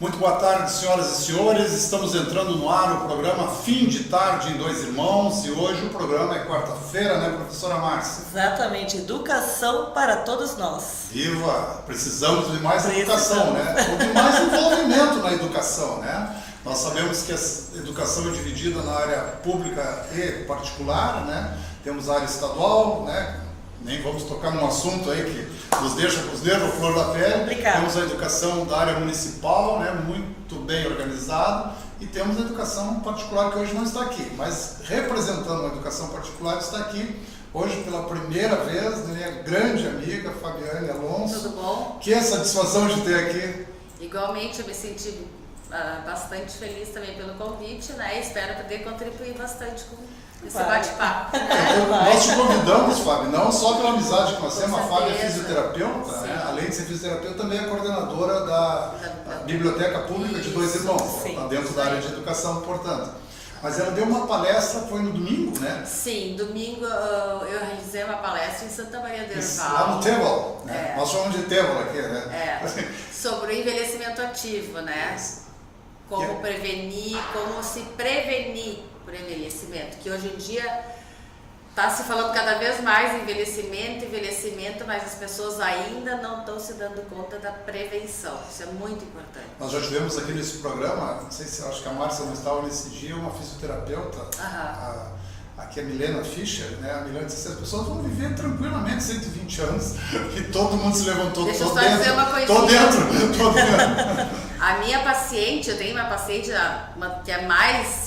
Muito boa tarde, senhoras e senhores. Estamos entrando no ar o programa Fim de Tarde em Dois Irmãos e hoje o programa é quarta-feira, né, professora Márcia? Exatamente, educação para todos nós. Viva! Precisamos de mais educação, né? Ou de mais envolvimento na educação, né? Nós sabemos que a educação é dividida na área pública e particular, né? Temos a área estadual, né? Nem vamos tocar num assunto aí que nos deixa com os nervos, flor da pele. Complicado. Temos a educação da área municipal, né, muito bem organizada, e temos a educação particular que hoje não está aqui, mas representando a educação particular está aqui hoje pela primeira vez, minha grande amiga Fabiane Alonso. Tudo bom? Que satisfação de ter aqui. Igualmente, eu me senti bastante feliz também pelo convite, né? Espero poder contribuir bastante com esse bate-papo. Né? Nós te convidamos, Fábio, não só pela amizade que nós temos, a Fábio é fisioterapeuta, Sim. né? Além de ser fisioterapeuta, também é coordenadora da Biblioteca Pública de Dois Irmãos, está dentro da área de educação, portanto. Mas ela deu uma palestra, foi no domingo, né? Sim, domingo eu realizei uma palestra em Santa Maria do Herval. Lá no Tevol, né? É. Nós chamamos de Tevol aqui, né? Sobre o envelhecimento ativo, né? Como prevenir, como se prevenir por envelhecimento, que hoje em dia está se falando cada vez mais em envelhecimento, mas as pessoas ainda não estão se dando conta da prevenção. Isso é muito importante. Nós já tivemos aqui nesse programa, não sei se acho que a Márcia não estava nesse dia, uma fisioterapeuta, aqui a Milena Fischer, né? A Milena disse que as pessoas vão viver tranquilamente 120 anos e todo mundo se levantou. Deixa eu só dizer uma coisinha. Tô dentro. A minha paciente, eu tenho uma paciente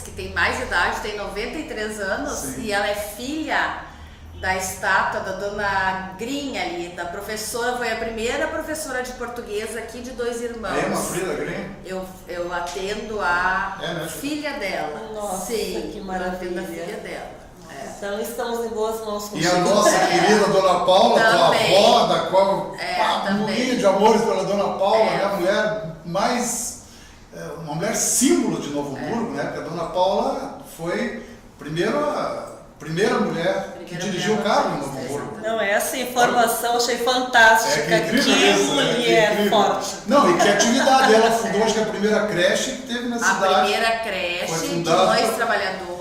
que tem mais idade, tem 93 anos. Sim. E ela é filha da estátua da dona Green ali, da professora, foi a primeira professora de português aqui de Dois Irmãos. É uma Frida Green? Eu atendo a filha dela. Nossa, sim, que maravilha. A filha dela. Então estamos em boas mãos contigo. E a nossa querida Dona Paula, tua avó, da qual morria de amores pela Dona Paula, né? A mulher mais, uma mulher símbolo de Novo Hamburgo, né? Porque a Dona Paula foi a primeira mulher que dirigiu o carro em Novo Hamburgo. Não, essa informação achei fantástica. Que isso, mulher forte. Não, e que atividade ela fundou, acho que a primeira creche que teve na cidade. A primeira creche de mães trabalhadoras.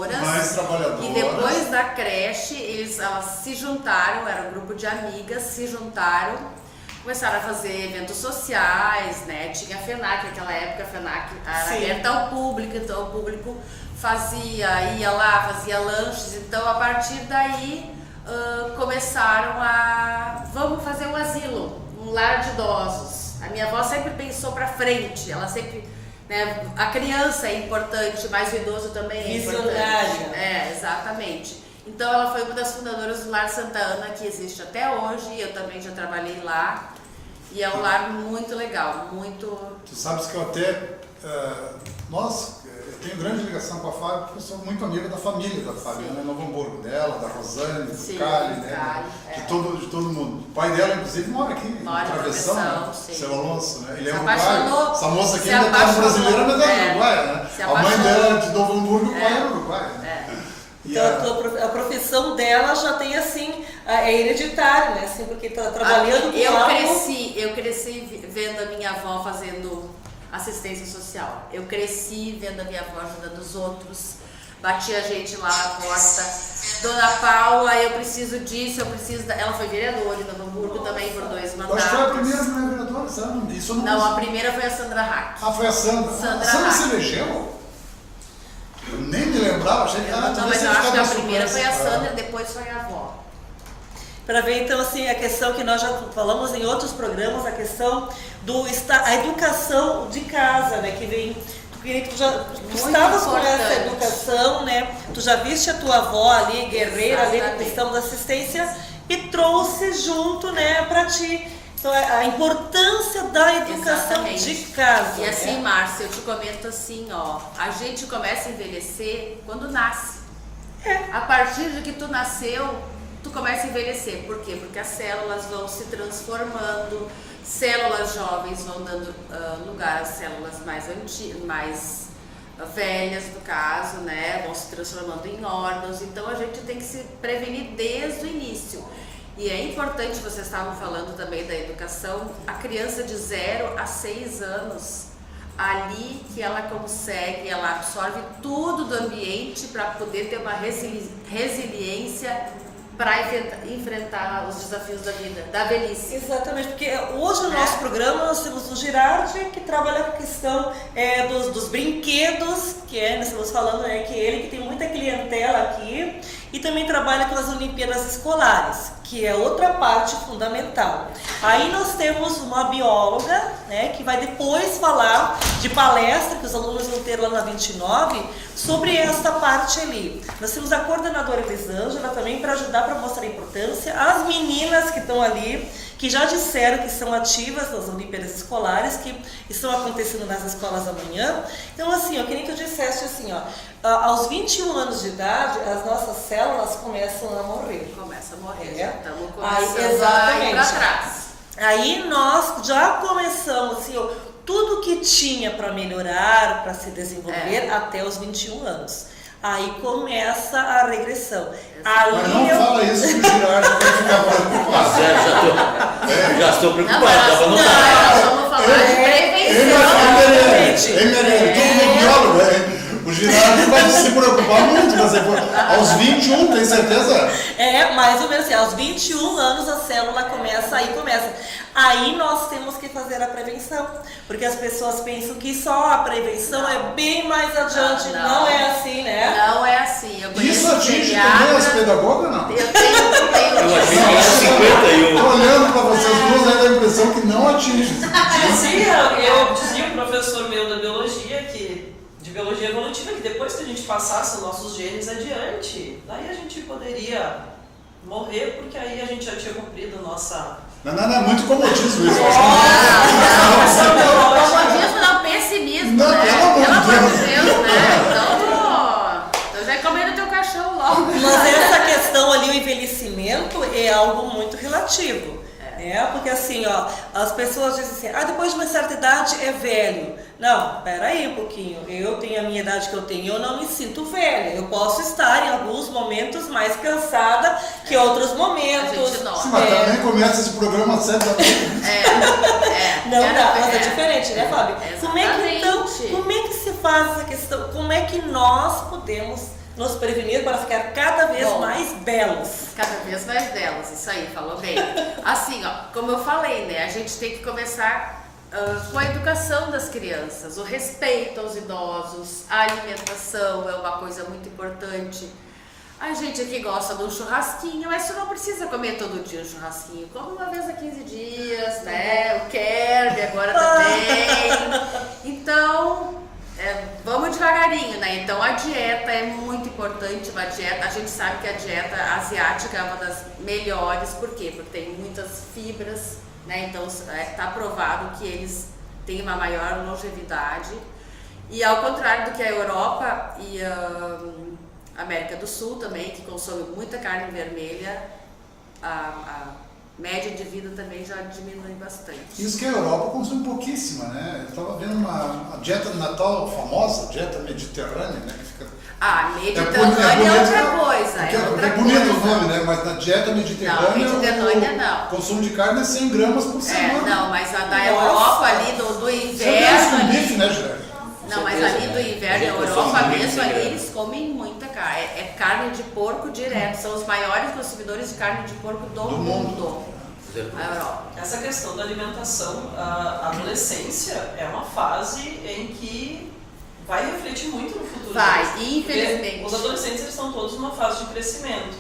E depois da creche, elas se juntaram, era um grupo de amigas, se juntaram, começaram a fazer eventos sociais, né? Tinha a FENAC, naquela época a FENAC era aberta ao público, então o público ia lá, fazia lanches, então a partir daí começaram vamos fazer um asilo, um lar de idosos. A minha avó sempre pensou para frente, ela sempre, né, a criança é importante, mas o idoso também é importante. Exatamente. Então ela foi uma das fundadoras do Lar Santa Ana, que existe até hoje, eu também já trabalhei lá, e é um lar muito legal, muito... Tu sabes que eu até, eu tenho grande ligação com a Fábio, porque eu sou muito amigo da família da Fábio, né? Novo Hamburgo, dela, da Rosane, do Cali, né? De todo mundo. O pai dela, inclusive, mora aqui, em Travessão, né? Seu Alonso, né? Ele é uruguaio. Essa moça aqui ainda está brasileira, mas é uruguaia, né? A mãe dela é de Novo Hamburgo, o pai é uruguaio, né? Então a profissão dela já tem assim, é hereditária, né? Assim, porque está trabalhando com eu cresci vendo a minha avó fazendo assistência social. Eu cresci vendo a minha avó ajudando os outros, batia a gente lá na porta. Dona Paula, eu preciso disso, eu preciso Ela foi vereadora em Novo Hamburgo também por 2 mandatos. Acho que foi a primeira mulher vereadora, sabe? Isso não, a primeira foi a Sandra Hack. Foi a Sandra. Sandra se elegeu? Eu nem me lembrava, achei que ela não, mas eu acho que a primeira foi a Sandra, depois foi a avó. Para ver então assim a questão que nós já falamos em outros programas, a questão a educação de casa, né, que vem, tu estavas com essa educação, né, tu já viste a tua avó ali, guerreira ali na questão da assistência e trouxe junto, né, para ti. Então a importância da educação de casa. E assim, Márcia, eu te comento assim, a gente começa a envelhecer quando nasce. A partir de que tu nasceu, tu começa a envelhecer. Por quê? Porque as células vão se transformando, células jovens vão dando lugar às células mais velhas, no caso, né? Vão se transformando em órgãos. Então a gente tem que se prevenir desde o início. E é importante, vocês estavam falando também da educação, a criança de 0 a 6 anos, ali que ela consegue, ela absorve tudo do ambiente para poder ter uma resiliência para enfrentar os desafios da vida, da velhice. Exatamente, porque hoje no nosso programa nós temos o Girardi, que trabalha com a questão dos brinquedos, que nós estamos falando, que ele que tem muita clientela aqui, e também trabalha com as Olimpíadas Escolares, que é outra parte fundamental. Aí nós temos uma bióloga, que vai depois falar de palestra que os alunos vão ter lá na 29, sobre esta parte ali. Nós temos a coordenadora Elisângela também para ajudar, para mostrar a importância. As meninas que estão ali, que já disseram que são ativas nas Olimpíadas Escolares, que estão acontecendo nas escolas amanhã. Então, assim, eu queria que eu dissesse assim, aos 21 anos de idade, as nossas células começam a morrer. Começa a morrer, Estamos começando a ir para trás. Aí nós já começamos, assim, tudo que tinha para melhorar, para se desenvolver até os 21 anos. Aí começa a regressão. Mas não fala isso que o Girardi vai ficar preocupado. Já estou preocupado, nós vamos falar de prevenção. Ele é biólogo, o Girardi vai se preocupar muito, aos 21, tem certeza? Mais ou menos assim, aos 21 anos a célula começa. Aí nós temos que fazer a prevenção, porque as pessoas pensam que só a prevenção é bem mais adiante, não é assim, né? Não é assim. Isso atinge também as pedagogas, não? Eu tenho 51. Estou olhando para vocês duas, aí dá a impressão que não atinge. Eu dizia um professor meu da biologia, de biologia evolutiva, que depois que a gente passasse os nossos genes adiante, daí a gente poderia morrer, porque aí a gente já tinha cumprido a nossa... Não, é muito comodismo isso. Comodismo não, pessimismo, não, né? Pelo amor de Deus, né? Então já comendo teu cachorro logo. Mas essa questão ali, o envelhecimento, é algo muito relativo. Porque assim, as pessoas dizem assim, depois de uma certa idade é velho. Não, peraí um pouquinho, eu tenho a minha idade que eu tenho, eu não me sinto velha. Eu posso estar em alguns momentos mais cansada que outros momentos. Sim, mas também começa esse programa às 7 da noite. Não dá, mas é diferente, né, Fábio? Como é que se faz essa questão? Como é que nós podemos nos prevenir para ficar cada vez mais belos? Cada vez mais belos, isso aí, falou bem. Assim, como eu falei, né, a gente tem que começar com a educação das crianças, o respeito aos idosos, a alimentação é uma coisa muito importante. A gente aqui gosta de um churrasquinho, mas você não precisa comer todo dia um churrasquinho. Come uma vez a 15 dias, né? O Kerb agora também. Então, vamos devagarinho, né? Então a dieta é muito importante, a gente sabe que a dieta asiática é uma das melhores, por quê? Porque tem muitas fibras, né? Então está provado que eles têm uma maior longevidade. E ao contrário do que a Europa e a América do Sul também, que consome muita carne vermelha, a média de vida também já diminui bastante. Isso que a Europa consome pouquíssima, né? Eu estava vendo uma dieta de Natal famosa, dieta mediterrânea, né? Que fica... Mediterrânea é outra coisa. É bonito o nome, né? Mas na dieta mediterrânea, o consumo de carne é 100 gramas por semana. Mas a da Europa ali, do inverno... Você bife, né, Gerard? Não, mas ali do inverno, na Europa mesmo, ali eles comem muita carne. É carne de porco direto. São os maiores consumidores de carne de porco do mundo. A Europa. Essa questão da alimentação, a adolescência é uma fase em que vai refletir muito no futuro. Infelizmente. Os adolescentes eles estão todos numa fase de crescimento.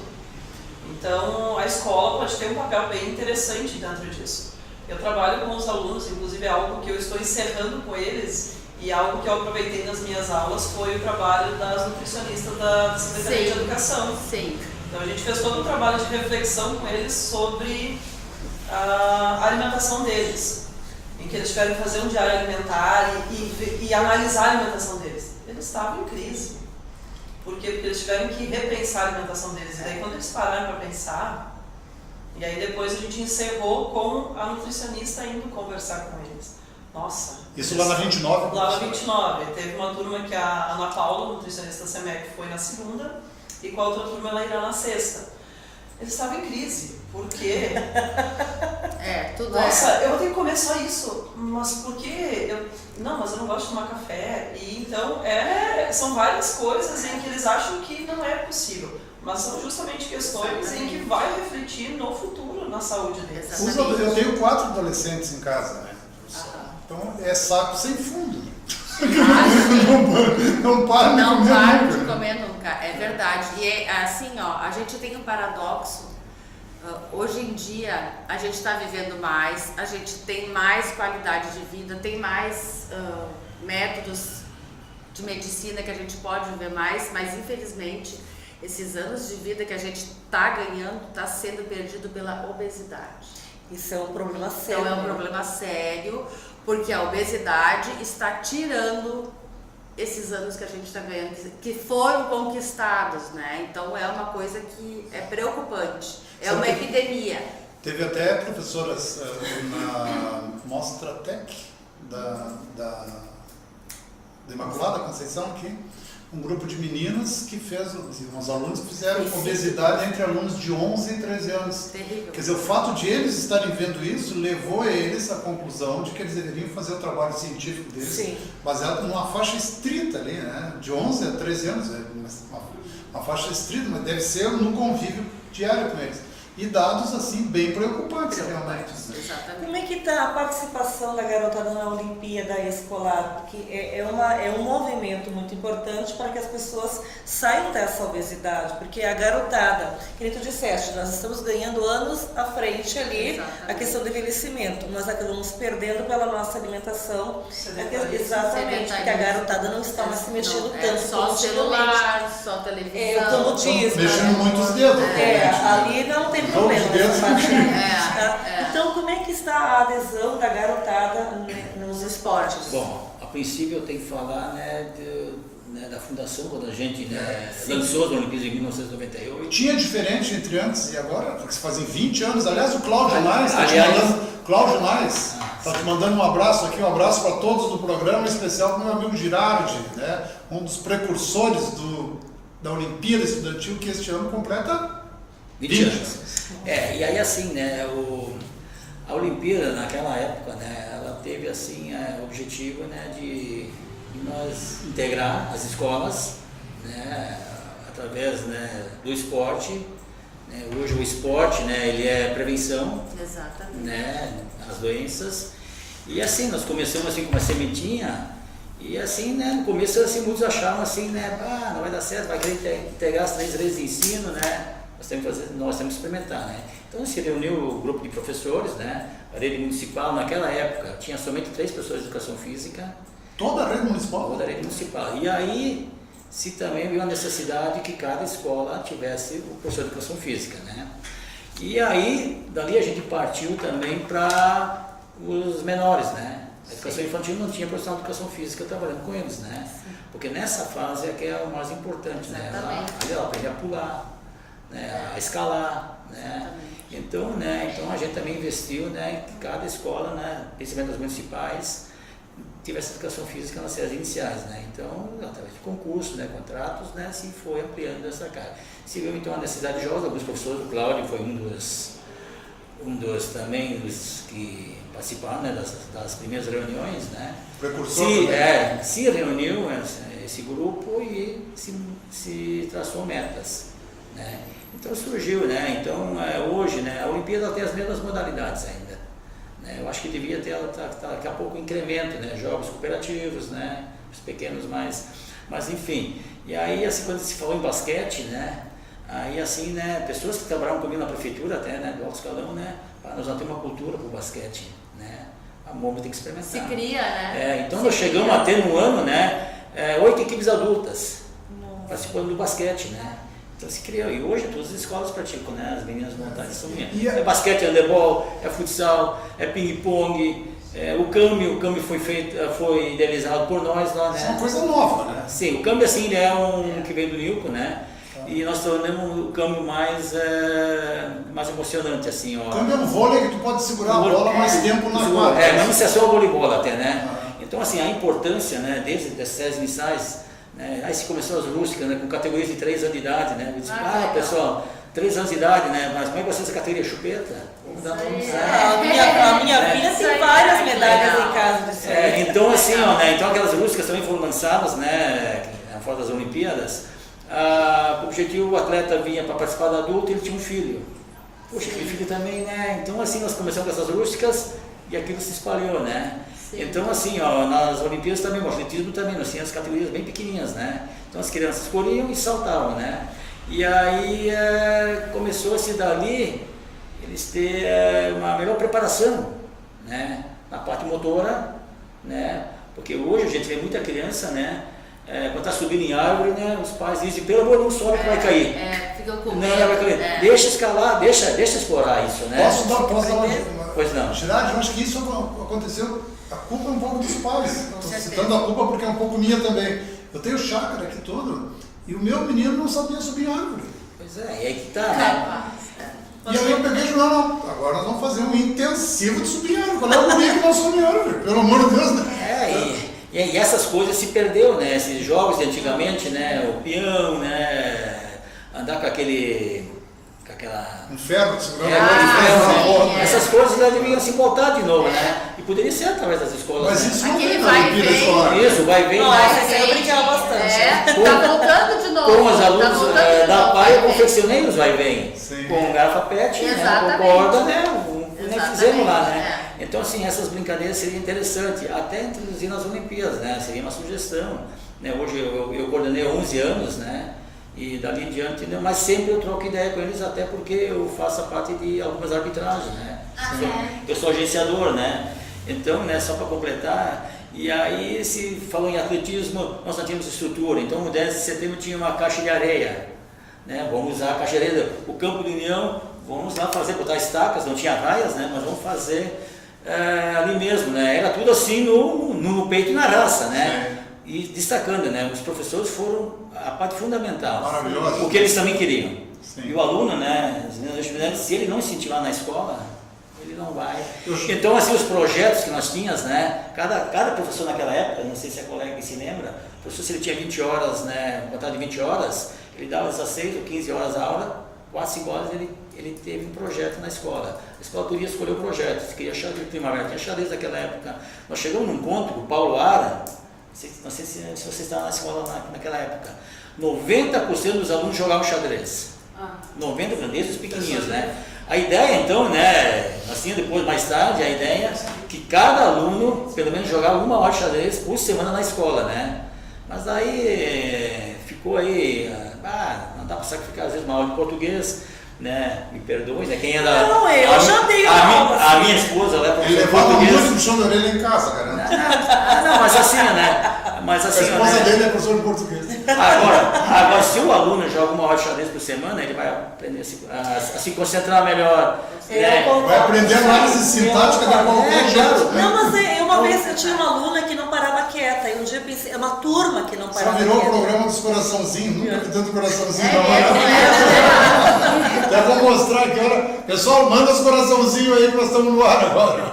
Então, a escola pode ter um papel bem interessante dentro disso. Eu trabalho com os alunos, inclusive é algo que eu estou encerrando com eles, e algo que eu aproveitei nas minhas aulas foi o trabalho das nutricionistas da Secretaria de Educação. Sim. Então a gente fez todo um trabalho de reflexão com eles sobre a alimentação deles, em que eles tiveram que fazer um diário alimentar e analisar a alimentação deles. Eles estavam em crise. Por quê? Porque eles tiveram que repensar a alimentação deles. E daí quando eles pararam para pensar, e aí depois a gente encerrou com a nutricionista indo conversar com eles. Nossa. Isso lá na 29? Lá na 29. Teve uma turma que a Ana Paula, nutricionista da SEMEC, foi na segunda, e com a outra turma ela irá na sexta. Eles estavam em crise, porque eu vou ter que comer só isso, mas por quê? Mas eu não gosto de tomar café. E então, são várias coisas em que eles acham que não é possível. Mas são justamente questões em que vai refletir no futuro, na saúde deles. Eu tenho 4 adolescentes em casa, né? Então é saco sem fundo. Não para de comer nunca. É verdade. E assim, a gente tem um paradoxo. Hoje em dia, a gente está vivendo mais, a gente tem mais qualidade de vida, tem mais métodos de medicina que a gente pode viver mais, mas infelizmente esses anos de vida que a gente está ganhando está sendo perdido pela obesidade. Isso é um problema sério. Então é um problema sério, porque a obesidade está tirando esses anos que a gente está ganhando, que foram conquistados, né? Então é uma coisa que é preocupante, uma epidemia. Teve até professoras na Mostra Tech da Imaculada Conceição aqui, um grupo de meninas que uns alunos que fizeram obesidade entre alunos de 11 e 13 anos. Terrível. Quer dizer, o fato de eles estarem vendo isso levou eles à conclusão de que eles deveriam fazer o trabalho científico deles baseado numa faixa estrita ali, né? De 11 a 13 anos, uma faixa estrita, mas deve ser no convívio diário com eles. E dados, assim, bem preocupantes, realmente. Exatamente. Como é que está a participação da garotada na Olimpíada Escolar? Porque é um movimento muito importante para que as pessoas saiam dessa obesidade, porque a garotada, que nem tu disseste, nós estamos ganhando anos à frente ali, a questão do envelhecimento, nós acabamos perdendo pela nossa alimentação, exatamente, porque a garotada não está mais se mexendo tanto. Só celular, só televisão. Como diz, mexendo muitos dedos. Ali não tem problema. Então, como é que está a adesão da garotada nos esportes? Bom, a princípio eu tenho que falar da fundação, quando a gente lançou as Olimpíadas em 1998. Tinha diferente entre antes e agora? Porque se fazem 20 anos. Aliás, o Cláudio Naes está te mandando um abraço aqui, um abraço para todos do programa, em especial para o meu amigo Girardi, né? Um dos precursores da Olimpíada Estudantil, que este ano completa 20 anos. E aí assim, né, a Olimpíada naquela época, né, ela teve assim o objetivo, né, de nós integrar as escolas, né, através, né, do esporte. Né, hoje o esporte, né, ele é prevenção, né, às doenças. E assim, nós começamos assim com uma sementinha. E assim, né, no começo assim, muitos achavam assim, né, não vai dar certo, vai querer integrar as 3 leis de ensino, né, nós temos que experimentar, né. Então se reuniu o grupo de professores, né, a rede municipal naquela época tinha somente 3 professores de educação física. Toda a rede municipal? Toda a rede municipal. E aí se também viu a necessidade que cada escola tivesse o professor de educação física, né. E aí, dali a gente partiu também para os menores, né. A educação infantil não tinha profissional de educação física trabalhando com eles, né? Porque nessa fase é que é o mais importante, né? Ali ela aprende a pular, né? A escalar, né? Então a gente também investiu, né, em que cada escola, né, principalmente as municipais, tivesse educação física nas séries iniciais, né? Então, através de concursos, né, contratos, né, se foi ampliando essa carga. Se viu então a necessidade de jovens, alguns professores, o Cláudio foi um dos também dos que participaram, né, das primeiras reuniões, né? Precursor se reuniu esse grupo e se traçou metas, né? Então surgiu, né? Então hoje, né, a Olimpíada tem as mesmas modalidades ainda, né? Eu acho que devia ter daqui a pouco um incremento, né? Jogos cooperativos, né? Os pequenos mas enfim. E aí assim, quando se falou em basquete, né? Aí assim, né, pessoas que trabalhavam comigo na prefeitura até, né, do alto escalão, né, nós já temos uma cultura para o basquete, né, a MOB tem que experimentar. Se cria, né? Então nós chegamos a ter no ano, né, 8 equipes adultas participando do basquete, né. Então se criou, e hoje todas as escolas praticam, né, as meninas montadas são minhas. É basquete, é handebol, é futsal, é ping-pong, o câmbio foi idealizado por nós lá, né. Isso é uma coisa nova, né? Sim, o câmbio assim, ele é um que vem do Nilco, né. E nós tornamos o câmbio mais emocionante, assim, ó. O câmbio é um vôlei que tu pode segurar a bola mais tempo na quadra. Mas não se é só o voleibol até, né? Então, assim, a importância, né, desde as séries iniciais, né, aí se começou as rústicas, né, com categorias de 3 anos de idade, né? Eu disse, pessoal, 3 anos de idade, né? Mas como é que vai ser essa categoria? Chupeta? Vamos dar vamos A minha filha tem várias medalhas em casa disso. Então assim, ó, né? Então aquelas rústicas também foram lançadas, né? Fora das Olimpíadas. O objetivo, o atleta vinha para participar da adulta e ele tinha um filho. Poxa, aquele filho também, né? Então assim, nós começamos com essas rústicas e aquilo se espalhou, né? Sim. Então assim, ó, nas Olimpíadas também, o atletismo também, nós tínhamos as categorias bem pequenininhas, né? Então as crianças corriam e saltavam, né? E aí começou-se dali eles ter uma melhor preparação, né? Na parte motora, né? Porque hoje a gente vê muita criança, né? Quando está subindo em árvore, né? Os pais dizem, pelo amor, não sobe que vai cair. Fica com medo. Não, vai cair. Deixa escalar, deixa explorar isso, né? Posso dar uma Pois não. Gerard, eu acho que isso aconteceu, a culpa é um pouco dos pais. Estou citando a culpa porque é um pouco minha também. Eu tenho chácara aqui tudo e o meu menino não sabia subir em árvore. Pois é, e aí que tá, né? E aí eu peguei e falei, não, agora nós vamos fazer um intensivo de subir em árvore. Qual é o guri que não sobe em árvore? Pelo amor de Deus, né? E essas coisas se perdeu, né? Esses jogos de antigamente, né? O peão, né? Andar com aquela... Um ferro de segurar essas coisas lá deviam se voltar de novo, né? E poderia ser através das escolas. Mas né? isso não tem na Olimpíada escolar. Isso, vai ver. Nossa, eu brincava bastante. Tá voltando de novo. Com os alunos da PAI, eu confeccionei os vai vem. Com garrafa PET, né? Com corda, né? Fizemos lá, né? Então, assim, essas brincadeiras seriam interessantes, até introduzir nas Olimpíadas, né? Seria uma sugestão. Né? Hoje eu coordenei 11 anos, né? E dali em diante, né? Mas sempre eu troco ideia com eles, até porque eu faço a parte de algumas arbitragens, né? Eu sou agenciador, né? Então, né, só para completar, e aí se falou em atletismo, nós não tínhamos estrutura, então no 10 de setembro tinha uma caixa de areia, né? Vamos usar a caixa de areia, o Campo do União, vamos lá botar estacas, não tinha raias, né? Mas vamos fazer ali mesmo, né? Era tudo assim no peito e na raça, né? E destacando, né? Os professores foram a parte fundamental. Maravilhoso. O que eles também queriam. Sim. E o aluno, né? Se ele não incentivar na escola, ele não vai. Então, assim, os projetos que nós tínhamos, né? Cada professor naquela época, não sei se a colega que se lembra, o professor, se ele tinha 20 horas, né? Contado de 20 horas, ele dava 16 ou 15 horas a aula, 4, 5 horas ele teve um projeto na escola. A escola podia escolher o projeto, se queria xadrez primavera, tinha xadrez naquela época. Nós chegamos num ponto que o Paulo Ara, não sei se você estava na escola naquela época, 90% dos alunos jogavam xadrez. 90% desses pequenininhos, né? A ideia então, né, assim depois, mais tarde, a ideia que cada aluno pelo menos jogava 1 hora de xadrez por semana na escola, né? Mas aí ficou aí, não dá para sacrificar às vezes uma aula de português, né? Me perdoe, né? Quem é da... Não, eu já tenho a minha esposa, ela é professora de português. Ele levava muito puxão da orelha em casa, cara. Não, mas assim, né? Mas assim, a esposa dele é professora de português. Agora, se o aluno joga 1 hora de xadrez por semana, ele vai aprender a se concentrar melhor. Né? Vai aprender a análise sintática da qualquer jeito. Não, mas uma vez eu tinha uma aluna que não parava quieta, e um dia eu pensei, é uma turma que não parava quieta. Só virou o programa dos coraçãozinhos, nunca vi tanto coraçãozinho na hora. Até vou mostrar aqui, olha. Pessoal, manda os coraçãozinhos aí que nós estamos no ar agora.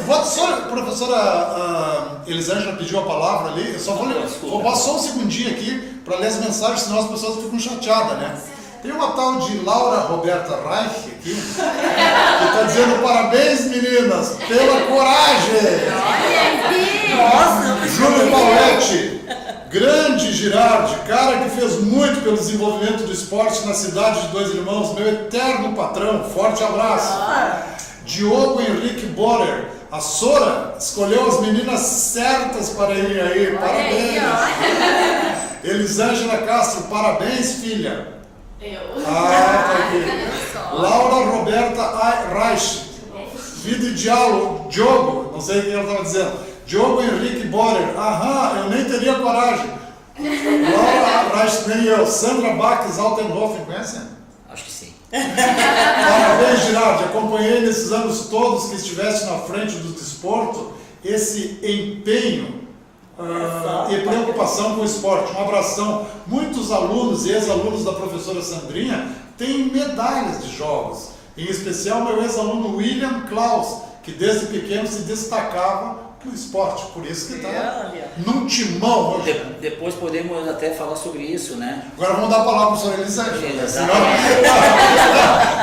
A professora Elisângela pediu a palavra ali, eu só vou roubar só um segundinho aqui para ler as mensagens, senão as pessoas ficam chateadas, né? Tem uma tal de Laura Roberta Reich aqui, que está dizendo parabéns meninas, pela coragem! Nossa, Júlio Pauletti, grande Girardi, cara que fez muito pelo desenvolvimento do esporte na cidade de Dois Irmãos, meu eterno patrão, forte abraço. Diogo Henrique Borer, a Sora escolheu as meninas certas para ir aí, parabéns. Elisângela Castro, parabéns filha. Tá aqui. Laura Roberta Reich, vida e diálogo, Diogo, não sei o que ela estava dizendo. Diogo Henrique Borer, eu nem teria coragem. Laura Reich, nem eu. Sandra Baques Altenhofen, conhece? Acho que sim. Parabéns, Girardi. Acompanhei nesses anos todos que estivesse na frente do desporto esse empenho e preocupação com o esporte. Um abração. Muitos alunos e ex-alunos da professora Sandrinha têm medalhas de jogos. Em especial meu ex-aluno William Klaus, que desde pequeno se destacava o esporte, por isso que está Olha. num timão hoje. Depois podemos até falar sobre isso, né? Agora vamos dar a palavra para a senhora Elisângela. Exatamente.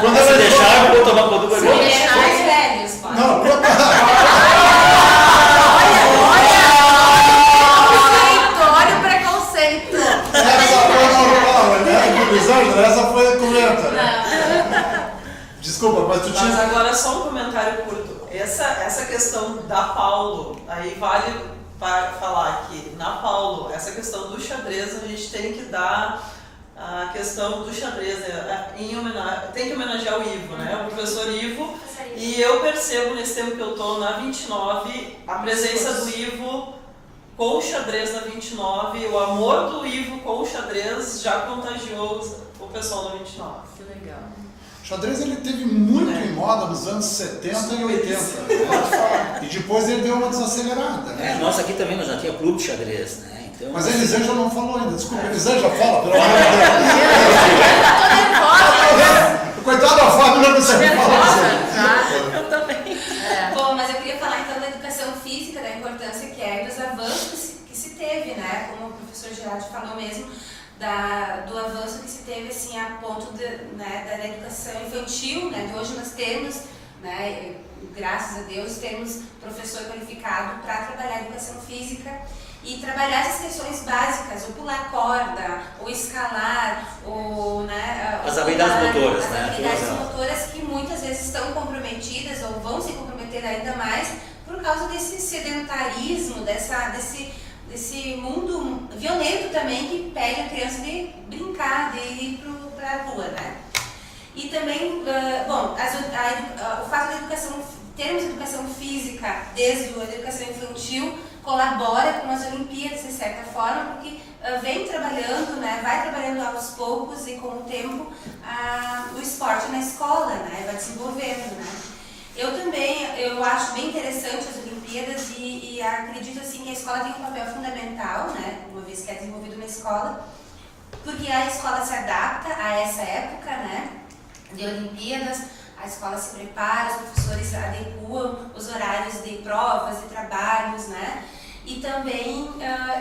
Quando Se ela deixar, eu vou tomar conta do Se programa. deixar mais velhos, pode. Não, Olha o preconceito. essa foi normal, né? Elisângela, essa foi comenta, né? Desculpa, mas tu Mas tinha... agora só um comentário curto. Essa questão da Paulo, aí vale para falar que na Paulo, essa questão do xadrez, a gente tem que dar a questão do xadrez, né? Tem que homenagear o Ivo, né? O professor Ivo. E eu percebo nesse tempo que eu estou na 29, a presença do Ivo com o xadrez na 29, o amor do Ivo com o xadrez já contagiou o pessoal na 29. Que legal. O xadrez ele teve muito em moda nos anos 70 e 80. Né? E depois ele deu uma desacelerada. Né? Nós aqui também nós já tinha clube de xadrez, né? Então, Mas a Elisângela não falou ainda. Desculpa, a Elisângela fala, pelo amor de Deus. Coitada da Fábio, não consegue falar. Eu também. Bom, mas eu queria falar então da educação física, da importância que é e dos avanços que se teve, né? Como o professor Gerardo falou mesmo, do avanço que se teve assim, a ponto da educação infantil, né? De hoje nós temos, né, graças a Deus, temos professor qualificado para trabalhar a educação física e trabalhar essas questões básicas, o pular corda, o escalar, as habilidades motoras, as né? habilidades motoras que muitas vezes estão comprometidas ou vão se comprometer ainda mais por causa desse sedentarismo, desse mundo violento também que pede a criança de brincar, de ir para a rua, né? E também, o fato da termos educação física desde a educação infantil colabora com as Olimpíadas, de certa forma, porque vem trabalhando, né, vai trabalhando aos poucos e com o tempo o esporte na escola, né, vai desenvolvendo, né. Eu acho bem interessante as Olimpíadas e acredito assim que a escola tem um papel fundamental, né, uma vez que é desenvolvido na escola, porque a escola se adapta a essa época, né, de Olimpíadas, a escola se prepara, os professores adequam os horários de provas, de trabalhos, né? E também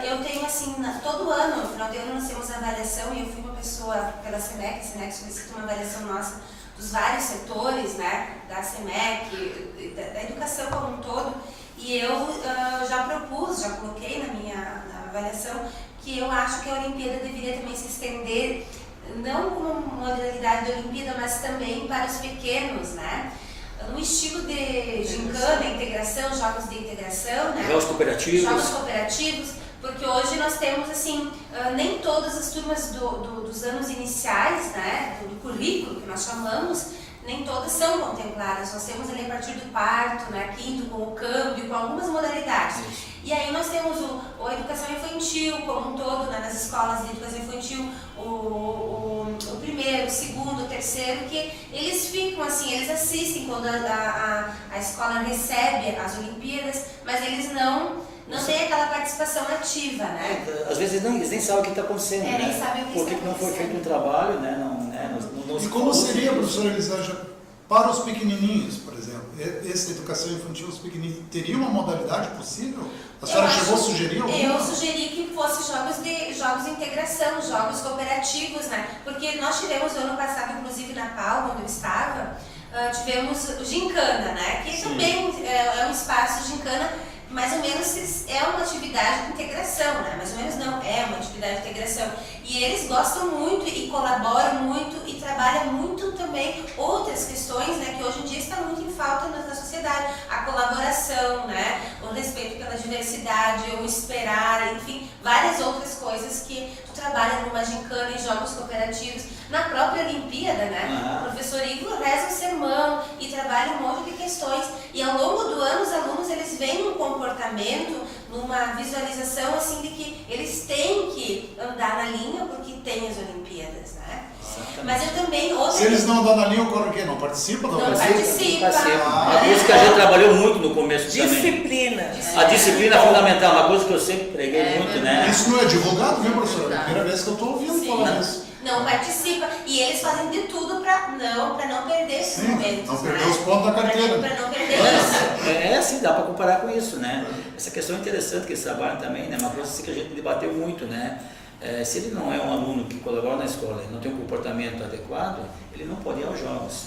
eu tenho assim, todo ano, no final de ano nós temos avaliação e eu fui uma pessoa pela SEMEC solicita uma avaliação nossa dos vários setores, né? Da SEMEC, da educação como um todo, e eu já coloquei na avaliação que eu acho que a Olimpíada deveria também se estender não como modalidade de Olimpíada, mas também para os pequenos, né? No estilo de gincana, integração, jogos de integração, né? Jogos cooperativos, porque hoje nós temos, assim, nem todas as turmas dos anos iniciais, né? Do currículo, que nós chamamos, nem todas são contempladas. Nós temos ali a partir do quarto, né? Quinto, com o câmbio, com algumas modalidades. E aí nós temos a educação infantil como um todo, né, nas escolas de educação infantil, o primeiro, o segundo, o terceiro, que eles ficam assim, eles assistem quando a escola recebe as Olimpíadas, mas eles não têm aquela participação ativa, né? Às vezes eles nem sabem o que está acontecendo, né? Nem sabem o que porque está não foi acontecendo. feito um trabalho, né? Não E como seria, professora Elisângela, para os pequenininhos, por exemplo, essa educação infantil, os pequenininhos, teria uma modalidade possível? A senhora chegou a sugerir alguma? Eu sugeri que fosse jogos de integração, jogos cooperativos, né? Porque nós tivemos no ano passado, inclusive na Palma, onde eu estava, tivemos o Gincana, né? Que também é um espaço gincana, mais ou menos é uma atividade de integração, né? Mais ou menos não, é uma atividade de integração. E eles gostam muito e colaboram muito e trabalham muito também outras questões, né? Que hoje em dia está muito em falta na sociedade. A colaboração, né? O respeito pela diversidade, o esperar, enfim, várias outras coisas que tu trabalha numa gincana em jogos cooperativos. Na própria Olimpíada, né? O professor Igor reza um sermão e trabalha um monte de questões. E ao longo do ano, os alunos, eles veem um comportamento, numa visualização, assim, de que eles têm que andar na linha porque tem as Olimpíadas, né? Mas eu também... Se eles não andam na linha, ocorre o quê? Não participa? Não participa. Uma coisa que a gente trabalhou muito no começo também. Disciplina. A disciplina é fundamental, uma coisa que eu sempre preguei muito, né? Isso não é divulgado, viu, professora? É a primeira vez que eu estou ouvindo falar disso. não participa. E eles fazem de tudo para não perder esses momentos. Não perder os pontos da carteira. Para não perder isso. Sim, dá para comparar com isso, né? Essa questão é interessante que eles trabalham também, né? Uma coisa assim que a gente debateu muito, né? Se ele não é um aluno que colabora na escola e não tem um comportamento adequado, ele não pode ir aos jogos,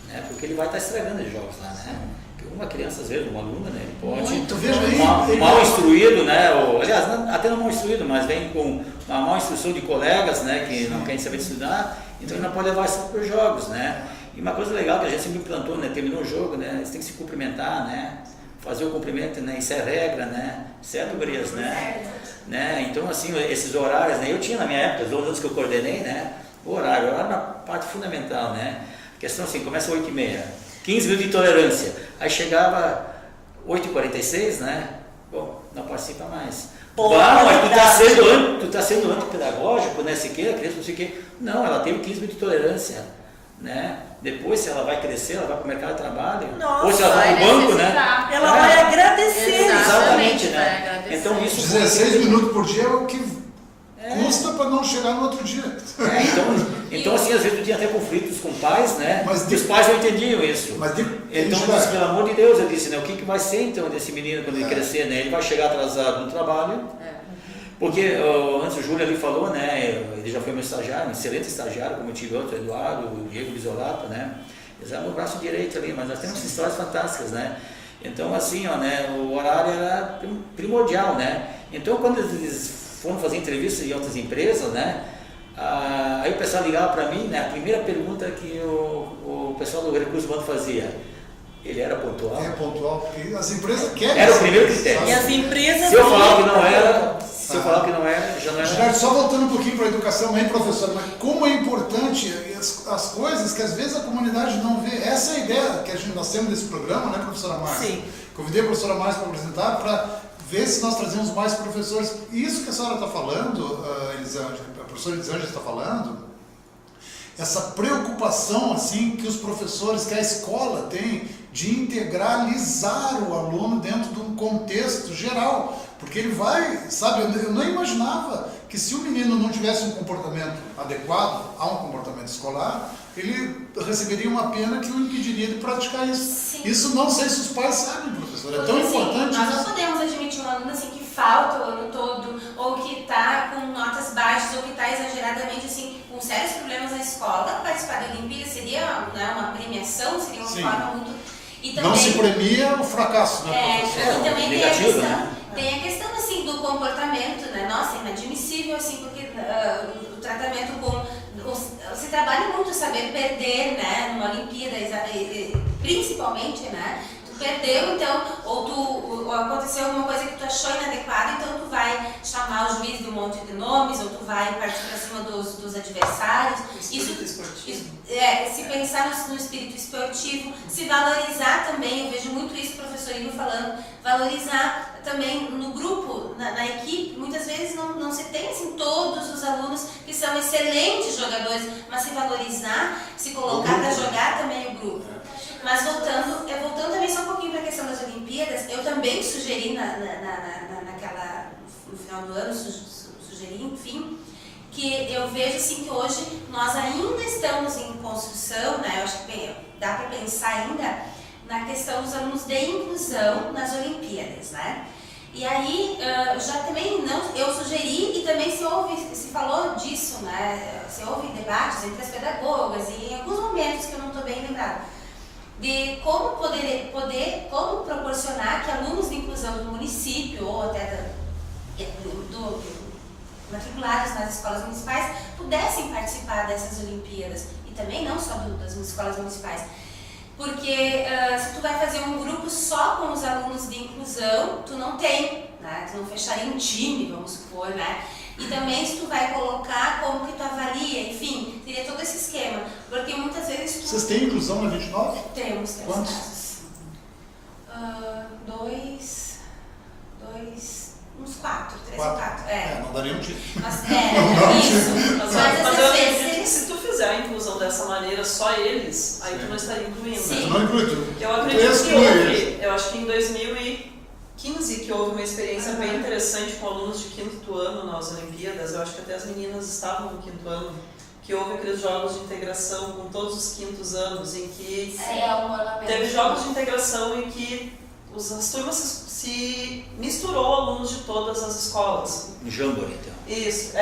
né? Porque ele vai estar estragando os jogos lá, né? Porque uma criança, às vezes, um aluno, né? Ele pode mal instruído, né? Ou, aliás, até não mal instruído, mas vem com uma mal instrução de colegas, né? Que não querem saber estudar, então ele não pode levar isso para os jogos, né? E uma coisa legal que a gente sempre implantou, né? Terminou o jogo, né? Eles têm que se cumprimentar, né? Fazer o cumprimento, né? Isso é regra, né? Certo, gurias, né? Então, assim, esses horários, né? Eu tinha na minha época, os anos que eu coordenei, né? O horário é uma parte fundamental, né? A questão assim, começa às 8h30, 15 minutos de tolerância. Aí chegava 8h46, né? Bom, não participa mais. Mas tu tá sendo antipedagógico, né? Se queira, criança, não sei o quê. Não, ela tem 15 minutos de tolerância, né? Depois, se ela vai crescer, ela vai para o mercado de trabalho, ou se ela vai para o banco, né? Ela vai agradecer. Exatamente, né? Então, isso 16 minutos por dia é o que custa para não chegar no outro dia. Então, assim, às vezes tu tinha até conflitos com pais, né? Mas os pais não entendiam isso. Então, pelo amor de Deus, eu disse, né? O que vai ser então desse menino quando ele crescer, né? Ele vai chegar atrasado no trabalho. Porque antes o Júlio ali falou, né? Ele já foi meu estagiário, um excelente estagiário, como eu tive outro, Eduardo, o Diego Bisolato, né? Eles eram no braço direito ali, mas nós temos histórias fantásticas, né? Então, assim, ó, né? O horário era primordial, né? Então, quando eles foram fazer entrevistas em outras empresas, né? Aí o pessoal ligava para mim, né? A primeira pergunta que o pessoal do Recurso Humano fazia: ele era pontual? É pontual, porque as empresas querem. Era o primeiro critério. E as empresas. Se eu falar que não era, já não era. Gerardo, só voltando um pouquinho para a educação, hein, professor? Mas como é importante as coisas que às vezes a comunidade não vê. Essa é a ideia que nós temos desse programa, né, professora Márcia? Sim. Convidei a professora Márcia para apresentar, para ver se nós trazemos mais professores. Isso que a senhora está falando, a professora Elisângela está falando, essa preocupação assim que os professores, que a escola tem de integralizar o aluno dentro de um contexto geral, porque ele vai, sabe, eu não imaginava que se o menino não tivesse um comportamento adequado a um comportamento escolar, ele receberia uma pena que o impediria de praticar isso. Sim. Isso não sei se os pais sabem, professor, é tão importante. Nós não podemos admitir um aluno assim que falta o ano todo, ou que está com notas baixas, ou que está exageradamente assim, com sérios problemas na escola. Participar da Olimpíada seria, né, uma premiação, seria uma forma muito... E também, não se premia o fracasso, né, professor? E também negativo, né? Tem a questão assim do comportamento, né? Nossa, é inadmissível assim, porque o tratamento com... Você trabalha muito saber perder, né? Numa Olimpíada, principalmente, né? Perdeu, então, ou aconteceu alguma coisa que tu achou inadequada, então tu vai chamar o juiz de um monte de nomes, ou tu vai partir para cima dos adversários. Espírito esportivo. Se pensar no espírito esportivo, se valorizar também, eu vejo muito isso o professor Igor falando, valorizar também no grupo, na equipe. Muitas vezes não se tem assim, todos os alunos que são excelentes jogadores, mas se valorizar, se colocar para jogar também o grupo. Mas voltando também só um pouquinho para a questão das Olimpíadas, eu também sugeri no final do ano, sugeri, enfim, que eu vejo assim que hoje nós ainda estamos em construção, né? Eu acho que dá para pensar ainda na questão dos alunos de inclusão nas Olimpíadas, né? E aí, já também eu sugeri, e também se falou disso, né? Se houve debates entre as pedagogas e em alguns momentos que eu não estou bem lembrada, de como como proporcionar que alunos de inclusão do município ou até matriculados nas escolas municipais pudessem participar dessas Olimpíadas, e também não só das escolas municipais, porque se tu vai fazer um grupo só com os alunos de inclusão, tu não tem, né? Tu não fecharia um time, vamos supor, né? E também se tu vai colocar como que tu avalia, enfim, teria todo esse esquema. Porque muitas vezes Vocês têm inclusão na 29? Temos Quantos? casos. Uns 4, 3 ou 4. Não daria um time. Mas, isso. Mas eu acredito que se tu fizer a inclusão dessa maneira, só eles, aí tu não estaria incluindo. Sim. Tu não inclui tudo. Eu acredito que houve, eu acho que em 2015 que houve uma experiência bem interessante com alunos de 5º ano nas Olimpíadas. Eu acho que até as meninas estavam no 5º ano, que houve aqueles jogos de integração com todos os quintos anos, em que Sim, teve jogos de integração em que as turmas se misturou alunos de todas as escolas. Jamboree, então. Isso,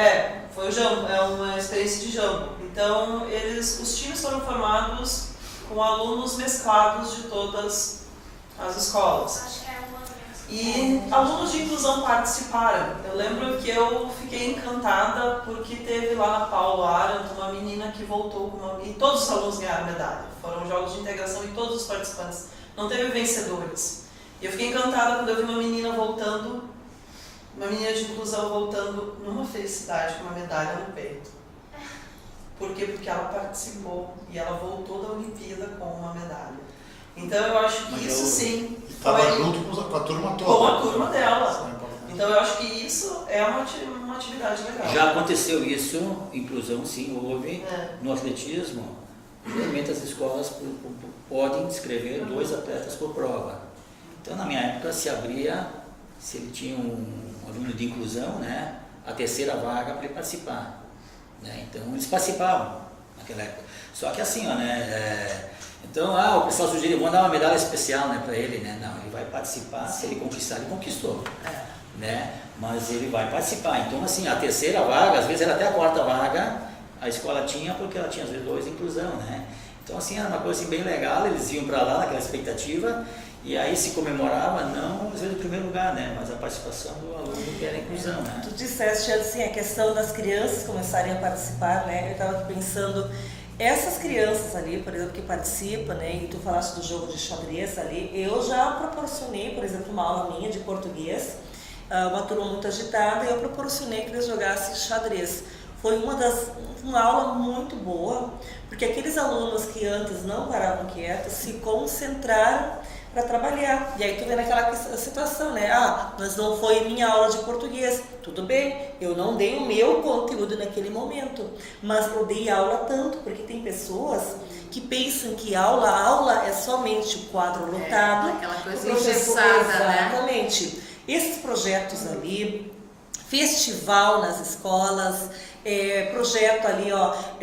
foi o Jambo, é uma experiência de Jambo. Então, os times foram formados com alunos mesclados de todas as escolas. Acho que é uma mesmo. E alunos de inclusão participaram. Eu lembro que eu fiquei encantada porque teve lá na Paulo Aranto uma menina que voltou com e todos os alunos ganharam medalha. Foram jogos de integração e todos os participantes. Não teve vencedores. E eu fiquei encantada quando eu vi uma menina voltando, uma menina de inclusão voltando numa felicidade com uma medalha no peito. Por quê? Porque ela participou e ela voltou da Olimpíada com uma medalha. Então eu acho que isso sim estava junto com a turma toda. Com a turma dela. Então eu acho que isso é uma atividade legal. Já aconteceu isso, inclusão sim, houve no atletismo. Geralmente as escolas podem inscrever 2 atletas por prova. Então na minha época se abria, se ele tinha um aluno de inclusão, né, a terceira vaga para ele participar. Né? Então eles participavam naquela época. Só que assim, ó, né, então o pessoal sugeriu, vamos dar uma medalha especial, né, para ele, né? Não, ele vai participar, se ele conquistar, ele conquistou. Né? Mas ele vai participar. Então assim, a terceira vaga, às vezes era até a 4ª vaga, a escola tinha, porque ela tinha às vezes 2 inclusão, né? Então assim, era uma coisa assim, bem legal, eles iam para lá naquela expectativa. E aí se comemorava, não às vezes o primeiro lugar, né? Mas a participação do aluno que era a inclusão, né? Tu disseste assim, a questão das crianças começarem a participar, né? Eu estava pensando, essas crianças ali, por exemplo, que participam, né? E tu falaste do jogo de xadrez ali, eu já proporcionei, por exemplo, uma aula minha de português, uma turma muito agitada, e eu proporcionei que eles jogassem xadrez. Foi uma aula muito boa, porque aqueles alunos que antes não paravam quietos se concentraram para trabalhar. E aí tu vê naquela situação, né? Mas não foi minha aula de português. Tudo bem, eu não dei o meu conteúdo naquele momento, mas eu dei aula tanto, porque tem pessoas que pensam que aula é somente o quadro lotado. Aquela coisa engessada, né? Exatamente. Esses projetos ali, festival nas escolas, projeto ali,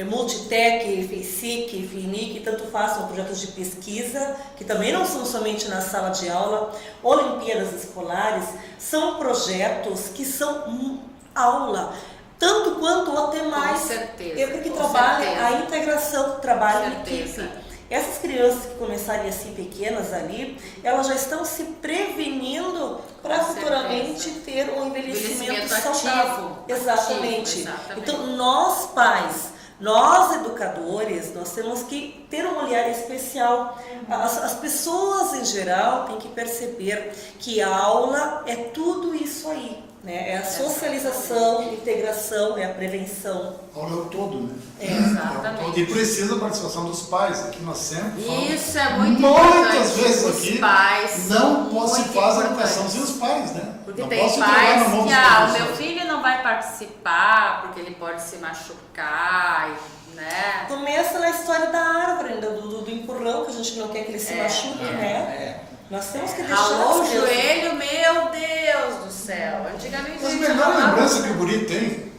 Multitec, FEICIC, FINIC, tanto faz, são projetos de pesquisa, que também não são somente na sala de aula, Olimpíadas escolares, são projetos que são aula, tanto quanto ou até mais. Com certeza. Porque trabalha a integração, trabalha em equipe. Essas crianças que começarem assim pequenas ali, elas já estão se prevenindo para futuramente ter um envelhecimento saudável. Exatamente. Então, nós pais, nós educadores, nós temos que ter um olhar especial. As pessoas em geral têm que perceber que a aula é tudo isso aí. Né? É a socialização, a integração, é a prevenção. A aula é o todo, né? Exatamente. E precisa da participação dos pais, aqui nós sempre falamos. Isso é muito importante. Muitas vezes os aqui pais não se faz a educação sem os pais, né? Porque não tem posso pais que, o meu filho não vai participar porque ele pode se machucar, né? Começa na história da árvore, do empurrão, que a gente não quer que ele se machuque, né? Nós temos que deixar. Ralou o joelho, meu Deus do céu. Antigamente Mas a melhor lembrança que o guri tem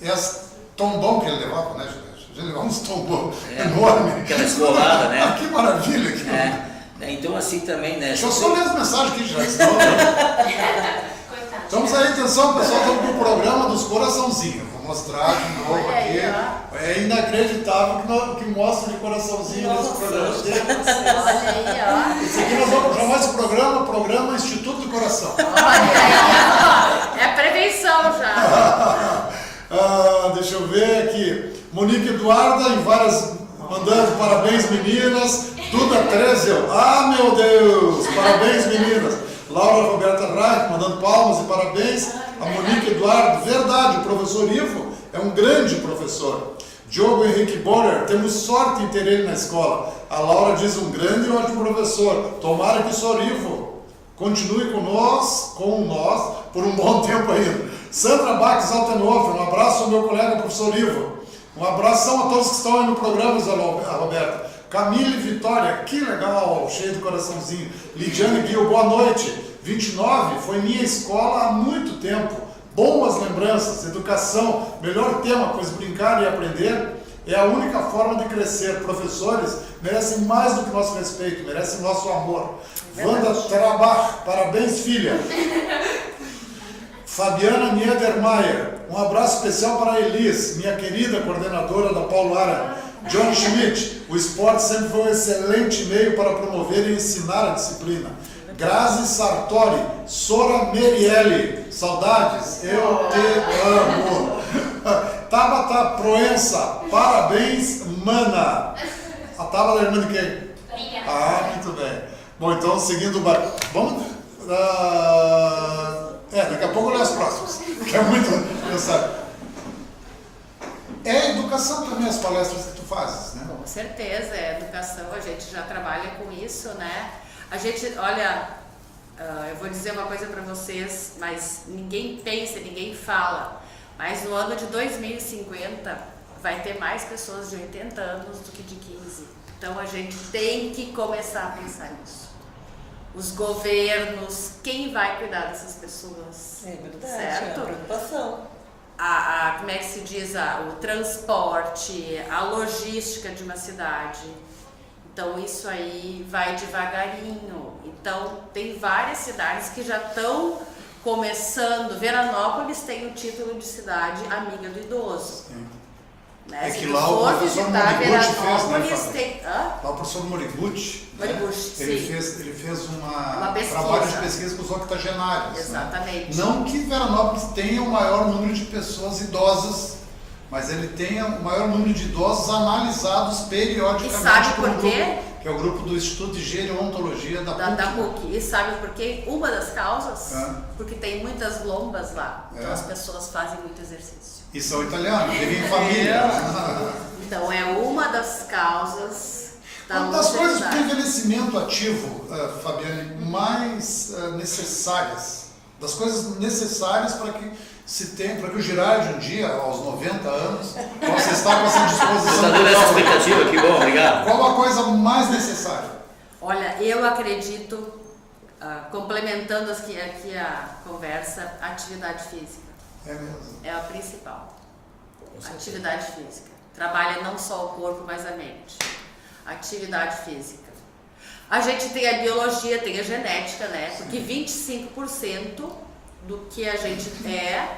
é as tombão que ele levava, né, Juliette? Já levava uns tombão enorme. Aquela escolada, né? Que maravilha aquilo. Então assim também, né? Deixa eu só ler as mensagens aqui já. Estamos aí, atenção pessoal, estamos no programa dos coraçãozinhos. Vou mostrar de novo aqui. É inacreditável que mostra de coraçãozinho nesse programa. Olha aí, ó. Esse aqui nós vamos chamar esse programa Instituto do Coração. Olha aí, ó. É prevenção já. Deixa eu ver aqui. Monique Eduarda em várias mandando parabéns meninas. Duda Trezel, meu Deus, parabéns meninas. Laura Roberta Reich mandando palmas e parabéns. A Monique Eduardo, verdade, o professor Ivo é um grande professor. Diogo Henrique Borer, temos sorte em ter ele na escola. A Laura diz um grande e ótimo professor. Tomara que o Sr. Ivo continue com nós, por um bom tempo ainda. Sandra Baques Altenhofer, um abraço ao meu colega professor Ivo. Um abração a todos que estão aí no programa, a Roberta. Camille Vitória, que legal, cheio de coraçãozinho. Lidiane Guil, boa noite. 29, foi minha escola há muito tempo. Boas lembranças, educação, melhor tema, pois brincar e aprender. É a única forma de crescer. Professores merecem mais do que nosso respeito, merecem nosso amor. Wanda Trabach, parabéns, filha. Fabiana Niedermayer, um abraço especial para a Elis, minha querida coordenadora da Paulara. John Schmidt, o esporte sempre foi um excelente meio para promover e ensinar a disciplina. Grazi Sartori, Sora Merielli, saudades, eu te amo. Tabata Proença, parabéns, mana. A Tabata é irmã de quem? Minha. Ah, muito bem. Bom, então, seguindo o bar... Vamos... daqui a pouco eu leio as próximas, que é muito necessário. É educação também as palestras que tu fazes, né? Com certeza, é educação, a gente já trabalha com isso, né? A gente, olha, eu vou dizer uma coisa para vocês, mas ninguém pensa, ninguém fala, mas no ano de 2050 vai ter mais pessoas de 80 anos do que de 15. Então a gente tem que começar a pensar nisso. Os governos, quem vai cuidar dessas pessoas? É verdade, certo? é uma preocupação. Como é que se diz, o transporte, a logística de uma cidade. Então isso aí vai devagarinho. Então tem várias cidades que já estão começando. Veranópolis tem o título de cidade amiga do idoso. Sim. Né? É Se que tu lá o for professor visitar Moriguchi fez, né, Veranópolis, Fábio? tem... Lá o professor Moriguchi, Moriguchi, ele sim. fez Uma um pesquisa. trabalho de pesquisa com os octogenários. Exatamente. Né? Não que Veranópolis tenha o maior número de pessoas idosas, mas ele tem o maior número de idosos analisados periodicamente. E sabe por um por quê? grupo, que é o grupo do Instituto de Gerontologia da PUC. Da PUC. E sabe por quê? Uma das causas, É. porque tem muitas lombas lá. Então É. as pessoas fazem muito exercício. E são italianos, vivem em família. Então é uma das causas da Uma das coisas para o longevidade. envelhecimento ativo, Fabiane, mais necessárias, das coisas necessárias para que se tenha, para que o Girardi um dia, aos 90 anos, possa estar com essa Você disposição. está dando essa expectativa, que bom, obrigado. Qual a coisa mais necessária? Olha, eu acredito, complementando aqui a conversa, atividade física. É mesmo. É a principal. Atividade física. Trabalha não só o corpo, mas a mente. Atividade física. A gente tem a biologia, tem a genética, né? Porque 25% do que a gente é,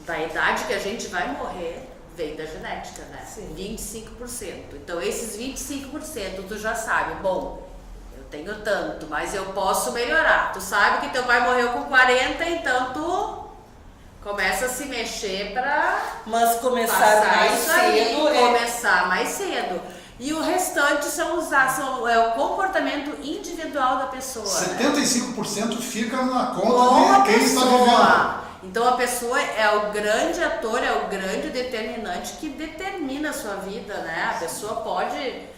da idade que a gente vai morrer, vem da genética, né? Sim. 25%. Então, esses 25% tu já sabe, bom, eu tenho tanto, mas eu posso melhorar. Tu sabe que teu pai morreu com 40, então tu começa a se mexer para Mas começar passar mais isso aí, cedo começar mais cedo. E o restante é o comportamento individual da pessoa. Né? 75% fica na Com conta a de quem está vivendo. pessoa. Então a pessoa é o grande ator, é o grande determinante que determina a sua vida, né? A pessoa pode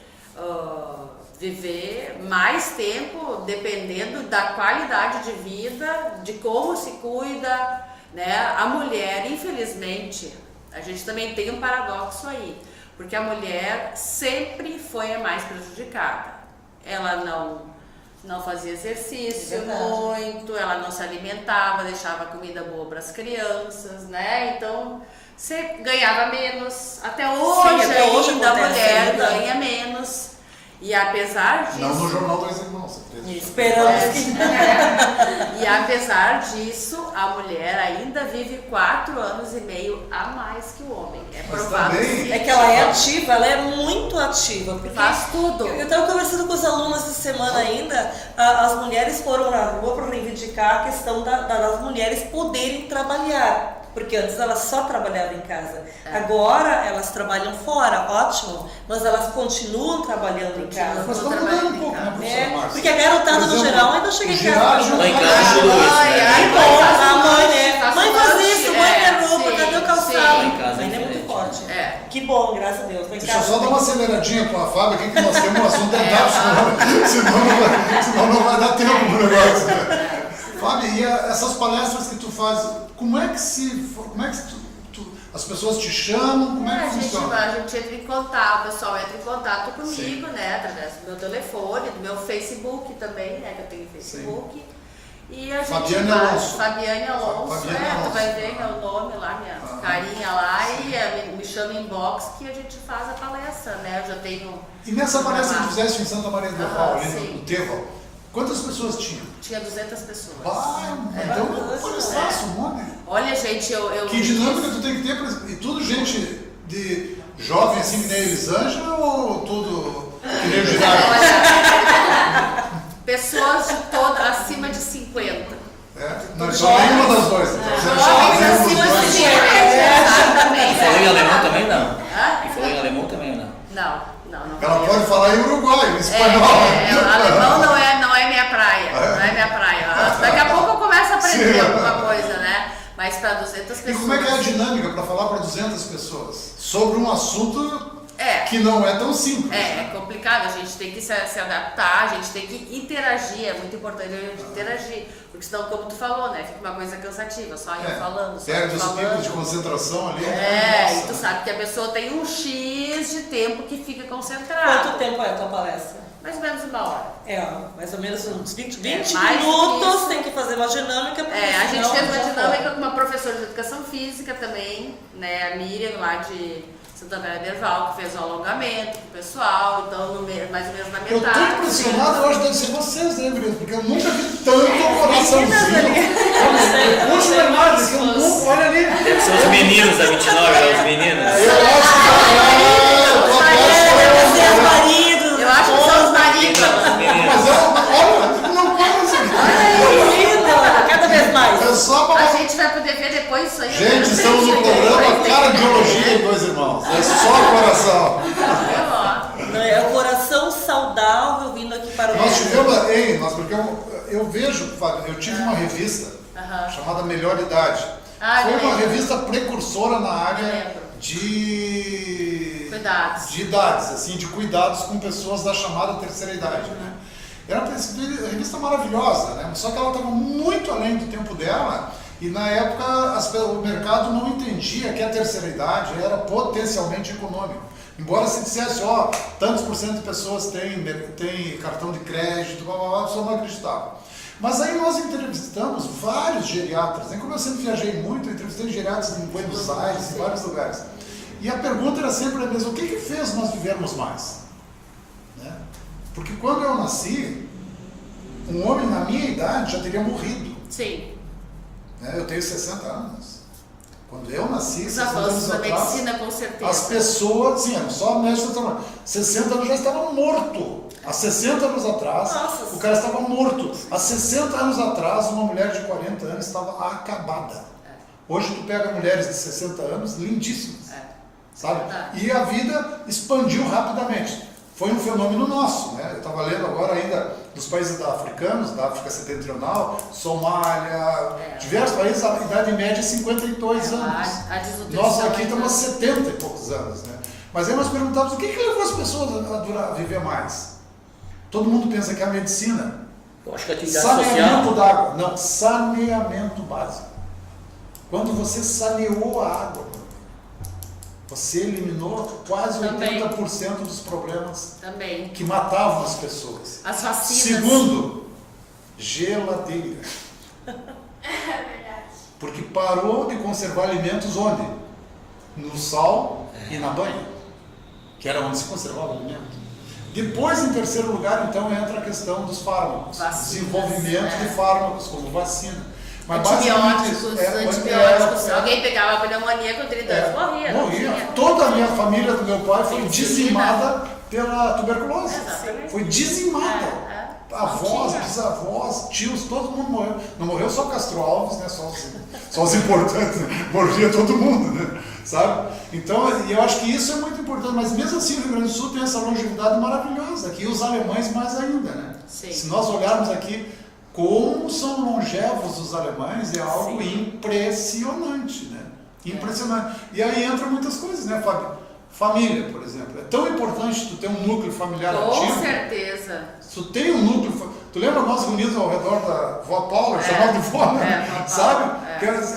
viver mais tempo dependendo da qualidade de vida, de como se cuida, né? A mulher, infelizmente, a gente também tem um paradoxo aí, porque a mulher sempre foi a mais prejudicada. Ela não fazia exercício muito, ela não se alimentava, deixava comida boa para as crianças, né? Então, você ganhava menos. Até hoje, até hoje ainda a acontece mulher ainda. ganha menos. E apesar disso... Não no Jornal dos Irmãos. Esperamos que... E apesar disso, a mulher ainda vive 4 anos e meio a mais que o homem. É Mas provável. também- É que ela é ativa, ela é muito ativa. Porque Faz tudo. Eu estava conversando com os alunos essa semana ainda, as mulheres foram na rua para reivindicar a questão das mulheres poderem trabalhar. Porque antes elas só trabalhavam em casa. Agora elas trabalham fora, ótimo, mas elas continuam trabalhando em casa. Mas estamos mudando um pouco, né, professora Márcia? Porque a garotada Por no exemplo, geral ainda chega o em Girardi casa. não Lá em faz casa tudo isso, né? Que bom, a mãe, né? Mãe faz isso, mãe é, é roupa, sim, cadê o calçado? sim. Lá em casa é Ainda é muito diferente. forte. É. Que bom, graças a Deus. Lá em Deixa eu casa só dar uma aceleradinha com a Fábio aqui, que nós temos um assunto É, dentro, senão não vai dar tempo pro negócio. Né? Fábio, e essas palestras que tu faz, como é que as pessoas te chamam, como é que funciona? A gente entra em contato, o pessoal entra em contato comigo, né? Através do meu telefone, do meu Facebook também, né? Que eu tenho Facebook. E a gente Fabiane vai, Alonso. Fabiane Alonso, Fabiane tu Alonso. vai ver meu nome lá, minha carinha lá, e me chama inbox que a gente faz a palestra, né? Eu já tenho... E nessa palestra que fizeste em Santa Maria do Pau, ali sim. no Teval, quantas pessoas tinham? Tinha 200 pessoas. Então não palestaço, um monte. Olha, gente, eu Que dinâmica tu tem que ter, e tudo gente de jovem assim que nem a Elisângela ou tudo que nem o Girário? Olha, pessoas de acima de 50. Não, só nenhuma das duas. Jovens acima de 50, exatamente. E falou em alemão também não? Hã? E falou em alemão também não? Não. Ela pode falar em uruguaio, em espanhol. Alemão não é minha praia. Não é minha praia. Daqui a pouco eu começo a aprender alguma coisa, né? Mas para 200 pessoas. E como é que é a dinâmica para falar para 200 pessoas sobre um assunto que não é tão simples? É complicado, a gente tem que se adaptar, a gente tem que interagir, é muito importante a gente interagir, porque senão, como tu falou, né, fica uma coisa cansativa, só eu falando, só perde eu os falando. picos de concentração ali. E tu sabe que a pessoa tem um X de tempo que fica concentrado. Quanto tempo é a tua palestra? Mais ou menos 1 hora. Mais ou menos uns 20 mais minutos, tem que fazer uma dinâmica. A gente fez uma dinâmica com uma professora de educação física também, né, a Miriam, lá de Santa Maria Derval, que fez o alongamento com o pessoal, então mais ou menos na metade. Eu estou impressionado, eu acho que deve ser vocês, né, Brito? Porque eu nunca vi tanto coraçãozinho. Puxa, Bernardo, que eu nunca, olha ali. Deve ser os meninos da 29, os meninos. Eu acho Eu acho que são os maridos. Mas olha, não como isso aqui. Cada vez mais. É só para... A gente vai poder ver depois isso aí. Gente, estamos no programa Cardiologia em Dois Irmãos. É só coração. É o coração saudável vindo aqui para o Nós tivemos, porque eu vejo, Fábio, eu tive uma revista chamada Melhor Idade. Foi uma revista precursora na área de idades, assim, de cuidados com pessoas da chamada terceira idade, né? Era uma revista maravilhosa, né? Só que ela estava muito além do tempo dela e na época o mercado não entendia que a terceira idade era potencialmente econômico. Embora se dissesse, tantos por cento de pessoas têm cartão de crédito, a pessoa não acreditava. Mas aí nós entrevistamos vários geriatras, né? Como eu sempre viajei muito, eu entrevistei geriatras em Buenos Aires, em vários lugares. E a pergunta era sempre a mesma: o que fez nós vivermos mais? Né? Porque quando eu nasci, um homem na minha idade já teria morrido. Sim. Né? Eu tenho 60 anos. Quando eu nasci, 60 anos anos da atrás, medicina, com certeza. as pessoas, sim, só médico, 60 anos já estava morto. Há 60 anos atrás, o cara estava morto. Há 60 anos atrás, uma mulher de 40 anos estava acabada. Hoje tu pega mulheres de 60 anos lindíssimas, sabe? E a vida expandiu rapidamente. Foi um fenômeno nosso, né? Eu estava lendo agora ainda dos países africanos, da África Setentrional, Somália, diversos países, a idade média é 52 anos. Nós aqui estamos há 70 e poucos anos, né? Mas aí nós perguntamos o que levou as pessoas a viver mais? Todo mundo pensa que é a medicina. Eu acho que a atividade saneamento social... d'água. Não, saneamento básico. Quando você saneou a água, você eliminou quase 80% dos problemas que matavam as pessoas. As vacinas. Segundo, geladeira. É verdade. Porque parou de conservar alimentos onde? No sal e na banha, que era onde se conservava o alimento. Depois, em terceiro lugar, então, entra a questão dos fármacos. Desenvolvimento de fármacos, como vacina. Mas antibióticos. Alguém pegava a pneumonia com 30 anos, morria. Toda a minha família do meu pai foi dizimada pela tuberculose. Foi dizimada. Avós, bisavós, tios, todo mundo morreu. Não morreu só Castro Alves, né? Só os importantes, né? Morria todo mundo, né? Sabe? Então, eu acho que isso é muito importante, mas mesmo assim o Rio Grande do Sul tem essa longevidade maravilhosa, aqui os alemães mais ainda, né? Sim. Se nós olharmos aqui como são longevos os alemães, é algo impressionante, né? Impressionante. E aí entra muitas coisas, né, Fábio? Família, por exemplo. É tão importante tu ter um núcleo familiar ativo. Com certeza. Tu tem um núcleo... Tu lembra nós reunidos ao redor da vó Paula, chamada de vó, né? Sabe?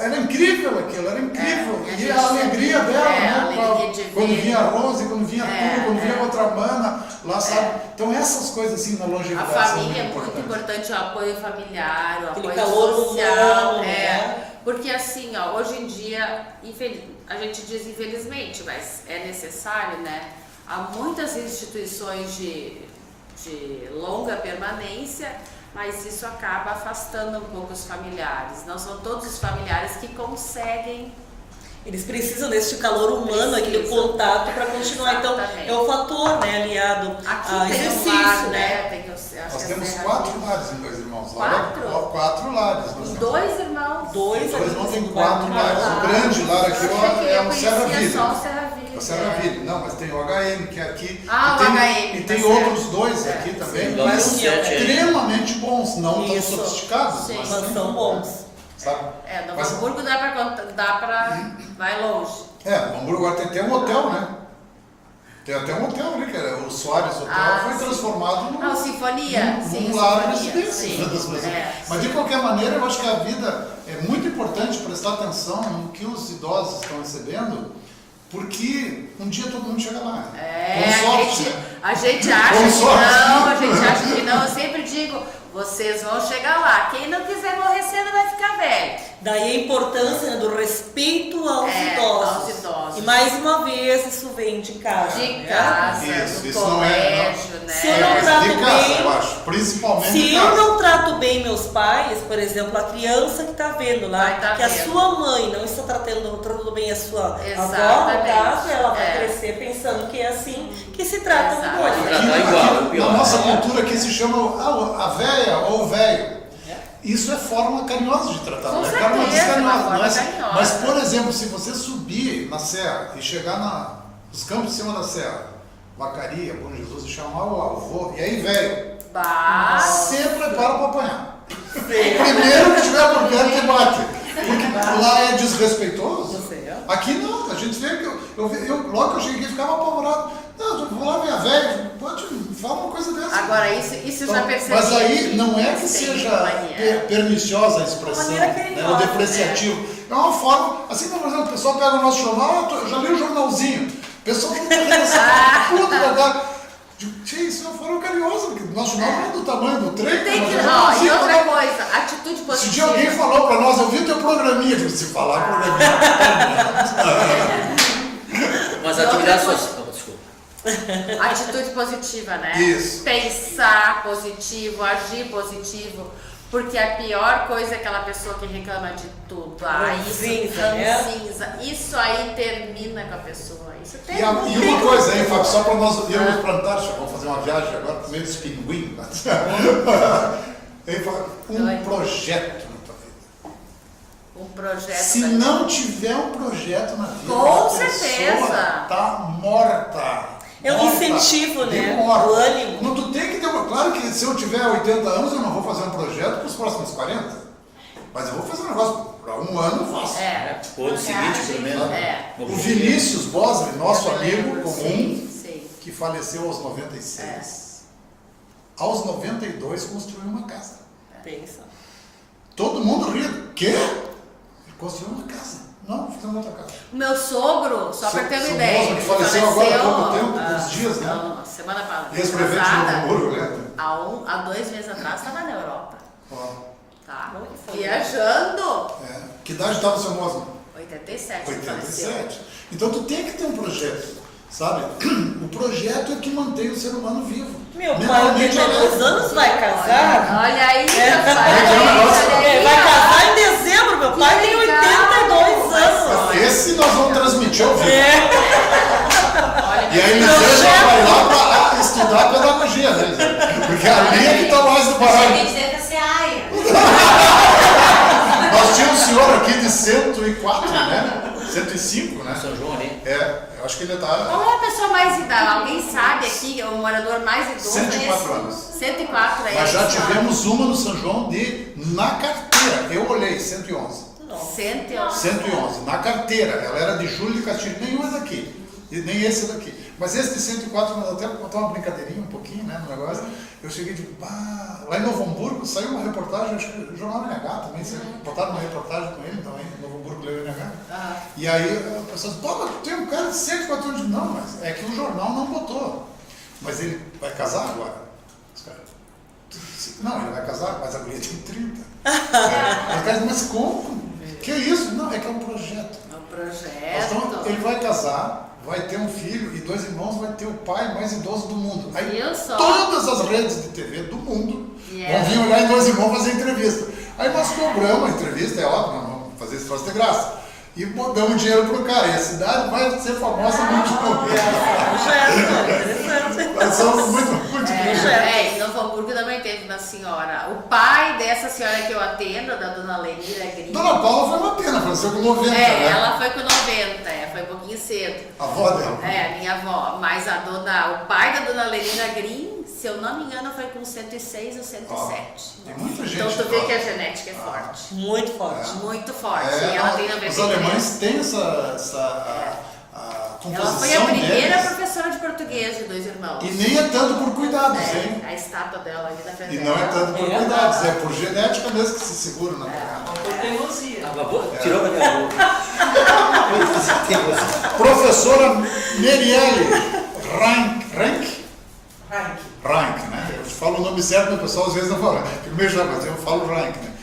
Era incrível aquilo, era incrível. A alegria dela, né? Quando vinha a Rose, quando vinha tudo, quando vinha a outra mana, lá, sabe? Então essas coisas assim na longevidade A são família é muito muito importante, o apoio familiar, o Aquele apoio calor social. humano, né? Porque assim, ó, hoje em dia, a gente diz infelizmente, mas é necessário, né? Há muitas instituições de longa permanência, mas isso acaba afastando um pouco os familiares. Não são todos os familiares que conseguem. Eles precisam desse calor humano, aquele contato para continuar. Exatamente. Então, é o fator, né, aliado Aqui ao tem exercício, um lar, né? Tem que, acho Nós que temos Serra 4 Viva. lares em Dois Irmãos. 4? Olha, 4 lares. Os 2 irmãos. Dois Irmãos tem do 4 bairro lares. Maior. O grande lar aqui é o Serra Vida. Vida. Só o Serra Vida. O Serra Vida. Não, mas tem o HM, que é aqui. Ah, e o tem, HM, E tá tem certo. outros 2 aqui também. Sim, São bairro 7 aí. extremamente bons, não tão Isso. sofisticados. Sim. Mas Mas são bons. Sabe? Novo Mas- Hamburgo dá pra vai longe. No Hamburgo agora tem até um hotel, né? Tem até um hotel ali, que era o Soares Hotel, foi sim. transformado num, Ah, o Sinfonia. Sim, num lar Sinfonia. residência das pessoas. Mas de qualquer maneira, eu acho que a vida é muito importante prestar atenção no que os idosos estão recebendo, porque um dia todo mundo chega lá. Com sorte, né? A gente acha Com que sorte. não, a gente acha que não. Eu sempre digo, vocês vão chegar lá. Quem não quiser morrer cedo vai ficar velho. Daí a importância, né, do respeito aos aos idosos. E mais uma vez, isso vem de casa. De né? casa, Isso do não é, colégio, né? Se eu não trato de casa, bem- eu acho. Principalmente Se de eu casa. não trato bem meus pais, por exemplo, a criança que está vendo lá, Vai tá que a vendo. sua mãe não está tratando bem a sua avó, no Exatamente. caso, ela vai É. crescer pensando que é assim que se trata Exato. um do outro. Tratar igual, o pior. Na nossa cultura aqui se chama a véia ou o velho. Isso é forma carinhosa de tratar, Com não é certeza, forma descarinhosa. uma forma Mas, carinhosa. mas, por exemplo, se você subir na serra e chegar nos campos de cima da serra, Vacaria, Bom Jesus, e chamar o avô, e aí, velho, você prepara para apanhar. O primeiro que estiver por perto te bate. Porque lá é desrespeitoso. Aqui não, a gente vê que logo que eu cheguei ficava apavorado. Não, eu vou lá ver a velha, pode falar uma coisa dessa. Agora, isso eu já Então, percebi. mas aí não é que Sem seja mania. perniciosa a expressão, Maneira né, carinhosa, ou depreciativo. É uma forma, assim como, por exemplo, o pessoal pega o nosso jornal, eu já li o jornalzinho, o pessoal não tem tudo devagar. Isso é uma forma carinhosa, porque o nosso jornal não é do tamanho do trem. Tem mas que, é um ó, e jornalzinho outra pra- coisa, atitude Esse positiva. dia alguém falou pra nós, eu vi o teu programinha, eu disse, se falar programinha. Mas E a atividade outra social. Desculpa. Atitude positiva, né? Isso. Pensar positivo, agir positivo. Porque a pior coisa é aquela pessoa que reclama de tudo. Isso, ranzinza. Isso aí termina com a pessoa. Isso E termina. uma coisa, hein, Fábio, só para nós irmos para a Antártica, vamos fazer uma viagem agora com meio dos pinguins. Hein, Fábio? Um projeto na tua vida. Um projeto. Se da- não tiver um projeto na vida, Com a certeza. pessoa tá morta. É um Morta. incentivo, né? Morta. O ânimo. Não, tu tem que ter uma... Claro que se eu tiver 80 anos, eu não vou fazer um projeto para os próximos 40. Mas eu vou fazer um negócio para um ano, eu faço. Ou do seguinte, pelo menos. O Vinícius Bosley, nosso Eu amigo lembro, comum, sim. que faleceu aos 96. Aos 92 construiu uma casa. Pensa. Todo mundo ria. Quê? Ele construiu uma casa. Não, fizemos outra casa. O meu sogro, só para ter uma Seu ideia. Bosley, que faleceu agora há pouco tempo, uns dias, né? Não, semana Ex-prefeito de Novo passada. Hamburgo, lembra? Há 2 meses atrás estava na Europa. Ó, Tá? Olha que foi. Viajando. Que idade estava o seu moço? 87, ele faleceu. 87. Então tu tem que ter um projeto, sabe? O projeto é que mantém o ser humano vivo. Meu pai, Mentalmente 82 alerta. anos, vai casar. Olha aí, Vai casar em dezembro, meu pai tem 82 anos. Esse nós vamos transmitir ao vivo. Olha, E aí Elisângela vai lá para estudar pedagogia, né? Porque ali é que está mais do A baralho. gente deve ser aia. Nós tínhamos um senhor aqui de 104, né? 105, né? São João ali. Eu acho que ele está qual é a pessoa mais idosa? Alguém sabe aqui, o morador mais idoso? 104 anos. 104 é Mas já esse, ó. tivemos uma no São João na carteira. Eu olhei, 111. 111. 111, na carteira. Ela era de Júlio de Castilho. Nenhum é daqui. E nem esse daqui. Mas esse de 104, nós até contar uma brincadeirinha um pouquinho, né, no negócio. Eu cheguei e digo, pá, lá em Novo Hamburgo saiu uma reportagem, acho que o Jornal NH também, botaram uma reportagem com ele também, Novo Hamburgo leu NH. E aí a pessoa disse, pô, mas tem um cara de 104 anos. Não, mas é que o jornal não botou. Mas ele vai casar agora? Não, ele vai casar, mas a mulher tem 30. Mas como? Que isso? Não, é que é um projeto. É um projeto. Então, ele vai casar, vai ter um filho e 2 irmãos, vai ter o pai mais idoso do mundo. Aí todas as redes de TV do mundo vão vir olhar em 2 irmãos fazer entrevista. Aí nós cobramos a entrevista, é óbvio, nós vamos fazer esse troço de graça. E damos dinheiro pro cara. E a cidade vai ser famosa muito bom. Nós somos muito em Novo Hamburgo também teve uma senhora. O pai dessa senhora que eu atendo, da dona Lenira Grim. Dona Paula foi uma pena, faleceu com 90. Né? Ela foi com 90, foi um pouquinho cedo. A avó dela? Minha avó. Mas o pai da dona Lenira Grim, se eu não me engano, foi com 106 ou 107. Tem muita gente. Então tu vê que a genética é forte. Muito forte. Muito forte. E ela tem 93. Os alemães têm essa composição. Ela foi a primeira deles. professora de português de 2 irmãos. E nem é tanto por cuidados, hein? A estátua dela ali na frente. E não é tanto por cuidados, é por genética mesmo que se segura na terra. Por teimosia. Tirou da minha boca. Professora Merielle Rank, né? Eu falo o nome certo, mas o pessoal às vezes não fala. Primeiro mas eu falo Rank, né?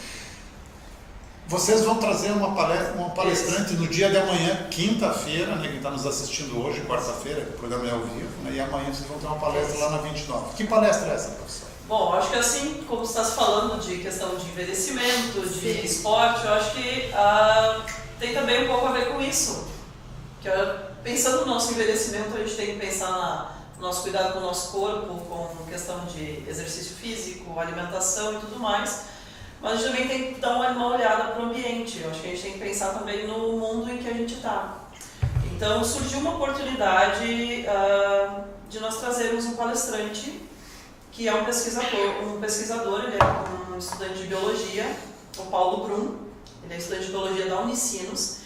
Vocês vão trazer uma palestrante no dia de amanhã, quinta-feira, né? Quem está nos assistindo hoje, quarta-feira, o programa é ao vivo, né? E amanhã vocês vão ter uma palestra lá na 29. Que palestra é essa, professor? Bom, acho que assim, como você está falando de questão de envelhecimento, de esporte, eu acho que tem também um pouco a ver com isso. Que, pensando no nosso envelhecimento, a gente tem que pensar no nosso cuidado com o nosso corpo, com questão de exercício físico, alimentação e tudo mais. Mas a gente também tem que dar uma olhada para o ambiente. Eu acho que a gente tem que pensar também no mundo em que a gente está. Então surgiu uma oportunidade de nós trazermos um palestrante que é um pesquisador, ele é um estudante de biologia, o Paulo Brum. Ele é estudante de biologia da Unicinos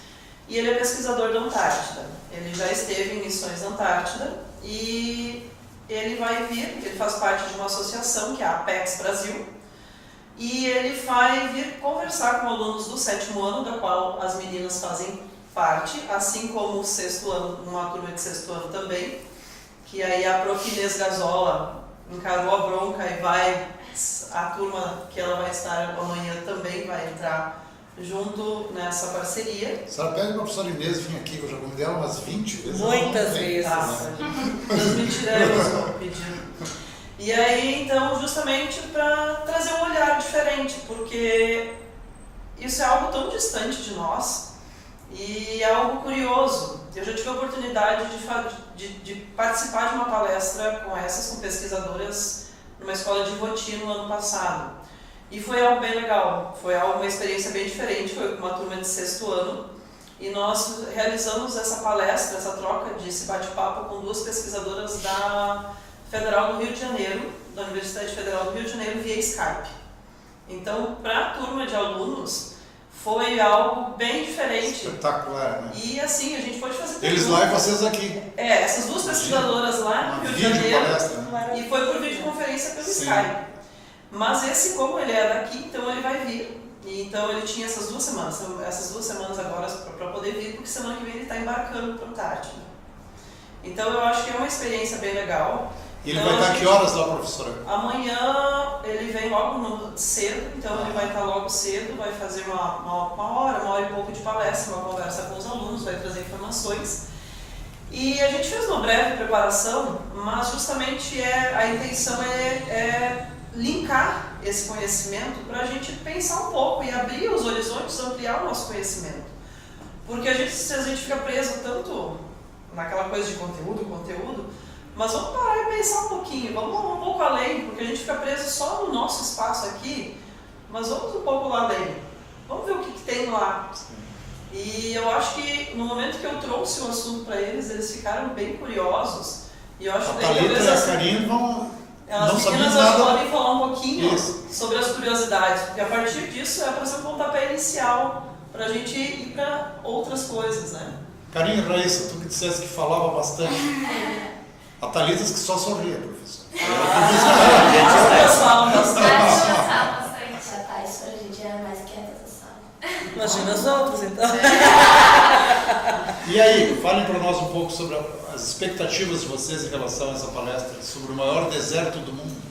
e ele é pesquisador da Antártida. Ele já esteve em missões na Antártida e ele vai vir, ele faz parte de uma associação que é a Apex Brasil. E ele vai vir conversar com alunos do 7º ano, da qual as meninas fazem parte, assim como o 6º ano, uma turma de 6º ano também, que aí a Prof. Inês Gazola encarou a bronca e a turma que ela vai estar amanhã também vai entrar junto nessa parceria. A senhora pede para a professora Inês vir aqui, que eu já convidei ela umas 20 vezes. Muitas vezes. Transmitiremos o pedido. E aí, então, justamente para trazer um olhar diferente, porque isso é algo tão distante de nós e é algo curioso. Eu já tive a oportunidade de participar de uma palestra com pesquisadoras numa escola de Ivoti no ano passado. E foi algo bem legal, foi uma experiência bem diferente, foi com uma turma de 6º ano. E nós realizamos essa palestra, essa troca esse bate-papo com 2 pesquisadoras da Federal do Rio de Janeiro, da Universidade Federal do Rio de Janeiro, via Skype. Então, para a turma de alunos, foi algo bem diferente. Espetacular, né? E assim, a gente pode fazer tudo. Eles lá e vocês aqui. Essas 2 pesquisadoras lá no Rio de Janeiro. Palestra, né? E foi por videoconferência pelo Skype. Mas esse, como ele é daqui, então ele vai vir. E então ele tinha essas 2 semanas agora para poder vir, porque semana que vem ele está embarcando para a Antártida. Então eu acho que é uma experiência bem legal. E ele vai estar que horas lá, professora? Amanhã ele vem logo cedo, então ele vai estar logo cedo, vai fazer uma hora e pouco de palestra, uma conversa com os alunos, vai trazer informações. E a gente fez uma breve preparação, mas justamente a intenção é linkar esse conhecimento para a gente pensar um pouco e abrir os horizontes, ampliar o nosso conhecimento. Porque se a gente fica preso tanto naquela coisa de conteúdo, mas vamos parar e pensar um pouquinho, vamos um pouco além, porque a gente fica preso só no nosso espaço aqui, mas vamos um pouco lá além. Vamos ver o que tem lá. E eu acho que no momento que eu trouxe o assunto para eles ficaram bem curiosos. E eu acho que a Thalita e a Karine vão... As meninas podem falar um pouquinho sobre as curiosidades, porque a partir disso é para ser um pontapé inicial para a gente ir para outras coisas, né? Karine e Raíssa, tu que disseste que falava bastante. A Thalita diz que só sorria, professor. Elas falam bastante. A Thais, a gente era mais quieta da sala. Imagina os outros, então. E aí, falem para nós um pouco sobre as expectativas de vocês em relação a essa palestra sobre o maior deserto do mundo.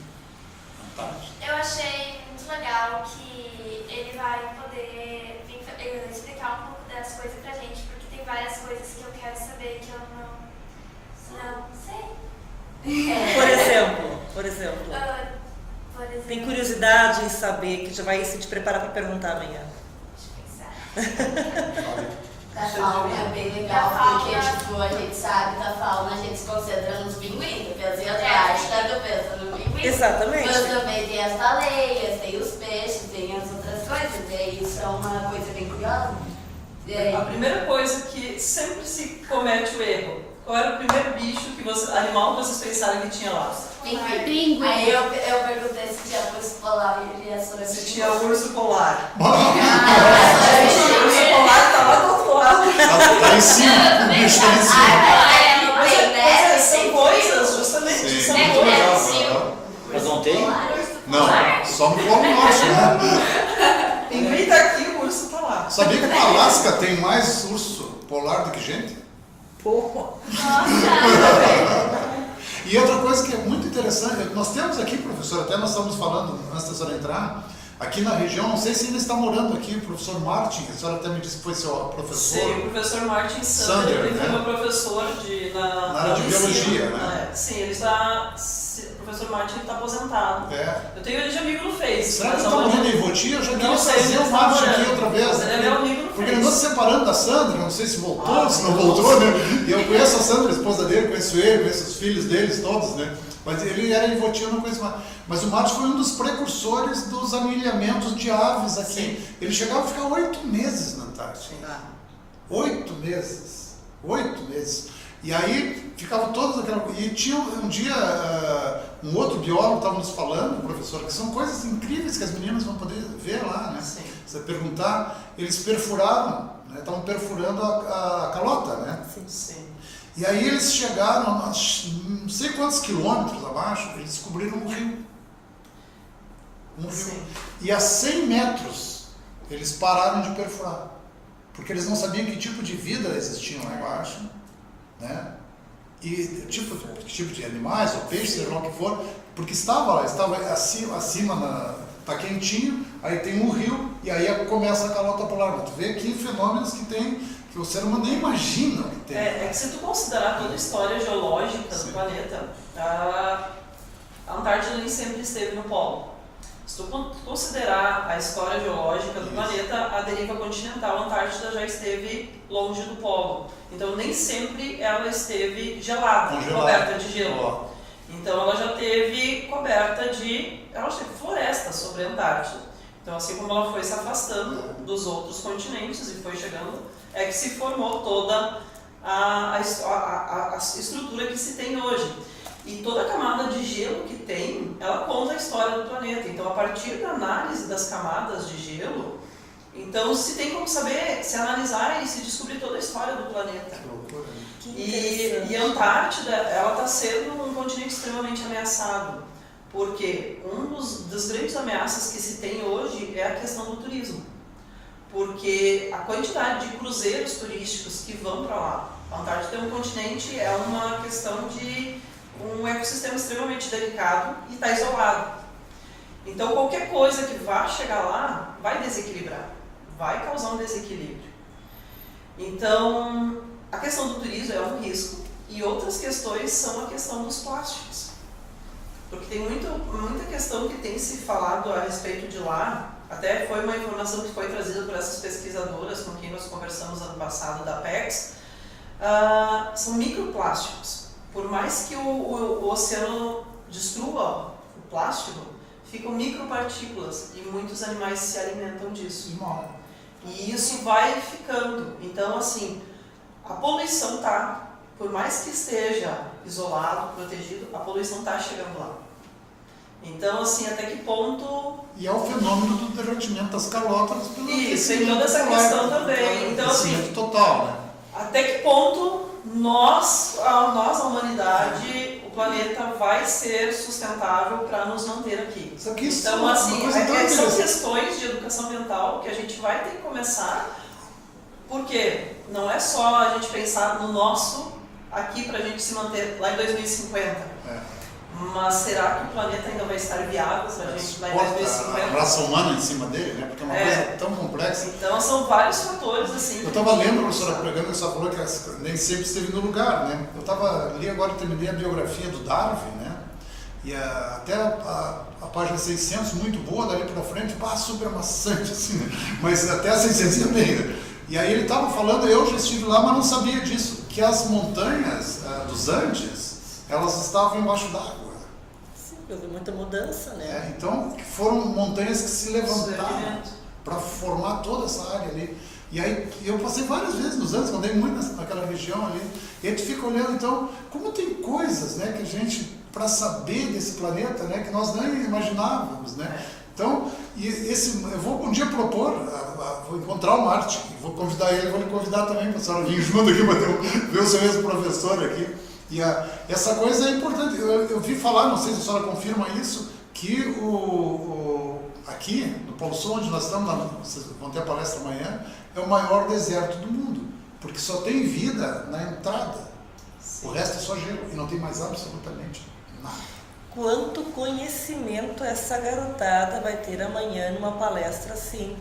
Eu achei muito legal que ele vai poder explicar um pouco das coisas pra gente, porque tem várias coisas que eu quero saber que eu não sei. Por exemplo. Por exemplo. Tem curiosidade em saber, que já vai se te preparar para perguntar amanhã. Deixa eu pensar. Da fauna é bem legal, porque tipo, a gente sabe da fauna, a gente se concentra nos pinguins, pensa em Antártica, tu pensa no pinguim. Exatamente. Mas também tem as baleias, tem os peixes, tem as outras coisas, e aí isso é uma coisa bem curiosa. A primeira coisa que sempre se comete o erro, qual era o primeiro bicho, animal que vocês pensaram que tinha lá? Pinguim. Aí eu perguntei se tinha urso polar e ele respondeu Se tinha urso polar. Ah, O urso polar tá lá do outro lado. Tá em cima, o bicho tá em cima. Mas são coisas, justamente, Sim, são muito coisas. legal. Mas não tem? Não, só no Polo Norte, né? Pinguim tá aqui, o urso tá lá. Sabia que no Alasca tem mais urso polar do que gente? Porra. E outra coisa que é muito interessante, nós temos aqui, professor, até nós estamos falando antes da senhora entrar, aqui na região, não sei se ainda está morando aqui, o professor Martin, a senhora até me disse que foi seu professor. Sim, o professor Martin Sander, ele foi né? meu professor na área de medicina, biologia, né? Sim, ele está, o professor Martin está aposentado. É. Eu tenho ele de amigo no Face. Será que ele está morando em Voti? Eu já queria Não sei, trazer ele o está Martin morando. aqui outra vez. Ele é meu amigo no Porque Face. ele andou se separando da Sandra, não sei se voltou, se não voltou, né? E eu conheço a Sandra, a esposa dele, conheço ele, conheço os filhos deles todos, né? Mas ele era em Voti, eu não conheço mais. Mas o Martin foi um dos precursores dos anilhamentos de aves aqui. Sim. Ele chegava a ficar 8 meses na Antártica. 8 meses. 8 meses. E aí ficava todas aquela. E tinha um dia um outro biólogo estava nos falando, professor, que são coisas incríveis que as meninas vão poder ver lá, né? Sim. Você perguntar, eles perfuraram, né? Estavam perfurando a calota, né? Sim. E aí eles chegaram a não sei quantos quilômetros abaixo, eles descobriram um rio. Um rio. Sim. E a 100 metros eles pararam de perfurar. Porque eles não sabiam que tipo de vida existia lá embaixo, né? E que tipo de animais, ou peixes, seja lá o que for, porque estava acima tá quentinho, aí tem um rio, e aí começa a calota polar. Tu vê aqui fenômenos que tem, que o ser humano nem imagina o que tem. É que se tu considerar toda a história geológica do planeta, a Antártida nem sempre esteve no polo. Se tu considerar a história geológica do planeta, a deriva continental, a Antártida já esteve longe do polo. Então nem sempre ela esteve gelada, coberta de gelo. Então ela já teve ela já teve floresta sobre a Antártida. Então assim como ela foi se afastando dos outros continentes e foi chegando, é que se formou toda a estrutura que se tem hoje. E toda a camada de gelo que tem, ela conta a história do planeta. Então, a partir da análise das camadas de gelo, então se tem como saber, se analisar e se descobrir toda a história do planeta. E a Antártida, ela está sendo um continente extremamente ameaçado, porque das grandes ameaças que se tem hoje é a questão do turismo. Porque a quantidade de cruzeiros turísticos que vão para lá, a Antártida é um continente, é uma questão de um ecossistema extremamente delicado e está isolado. Então qualquer coisa que vá chegar lá vai desequilibrar, vai causar um desequilíbrio. Então a questão do turismo é um risco e outras questões são a questão dos plásticos. Porque tem muita questão que tem se falado a respeito de lá, até foi uma informação que foi trazida por essas pesquisadoras com quem nós conversamos ano passado da PEX, são microplásticos. Por mais que o oceano destrua o plástico, ficam micropartículas e muitos animais se alimentam disso. E isso vai ficando. Então, assim, a poluição por mais que esteja isolado, protegido, a poluição está chegando lá. Então, assim, até que ponto... E é o fenômeno do derretimento das calotas pelo Isso, tem toda essa questão também. Então, assim, total, né? Até que ponto nós, a humanidade, o planeta vai ser sustentável para nos manter aqui? Então, assim, são questões de educação ambiental que a gente vai ter que começar Porque não é só a gente pensar no nosso aqui para a gente se manter lá em 2050. Mas será que o planeta ainda vai estar viável para a gente lá em 2050? A raça humana em cima dele, né? Porque é uma coisa tão complexa. Então são vários fatores assim. Eu estava lendo, professora, pregando que você falou que nem sempre esteve no lugar, né? Eu li agora, terminei a biografia do Darwin, né? E até a página 600, muito boa, dali para frente, super maçante, assim, né? Mas até a 600 é bem, né? E aí ele estava falando, eu já estive lá, mas não sabia disso, que as montanhas dos Andes, elas estavam embaixo d'água. Houve muita mudança, né? Então, foram montanhas que se levantaram para formar toda essa área ali. E aí, eu passei várias vezes nos Andes, andei muito naquela região ali, e a gente fica olhando, então, como tem coisas, né, que a gente, para saber desse planeta, né, que nós nem imaginávamos, né? Então, eu vou um dia propor, vou encontrar o Martin, vou convidar ele, vou lhe convidar também para a senhora vir junto aqui, para ver o seu ex-professor aqui. E essa coisa é importante. Eu vi falar, não sei se a senhora confirma isso, que aqui no Polo Sul, onde nós estamos, vocês vão ter a palestra amanhã, é o maior deserto do mundo, porque só tem vida na entrada. Sim. O resto é só gelo e não tem mais absolutamente nada. Quanto conhecimento essa garotada vai ter amanhã numa palestra assim,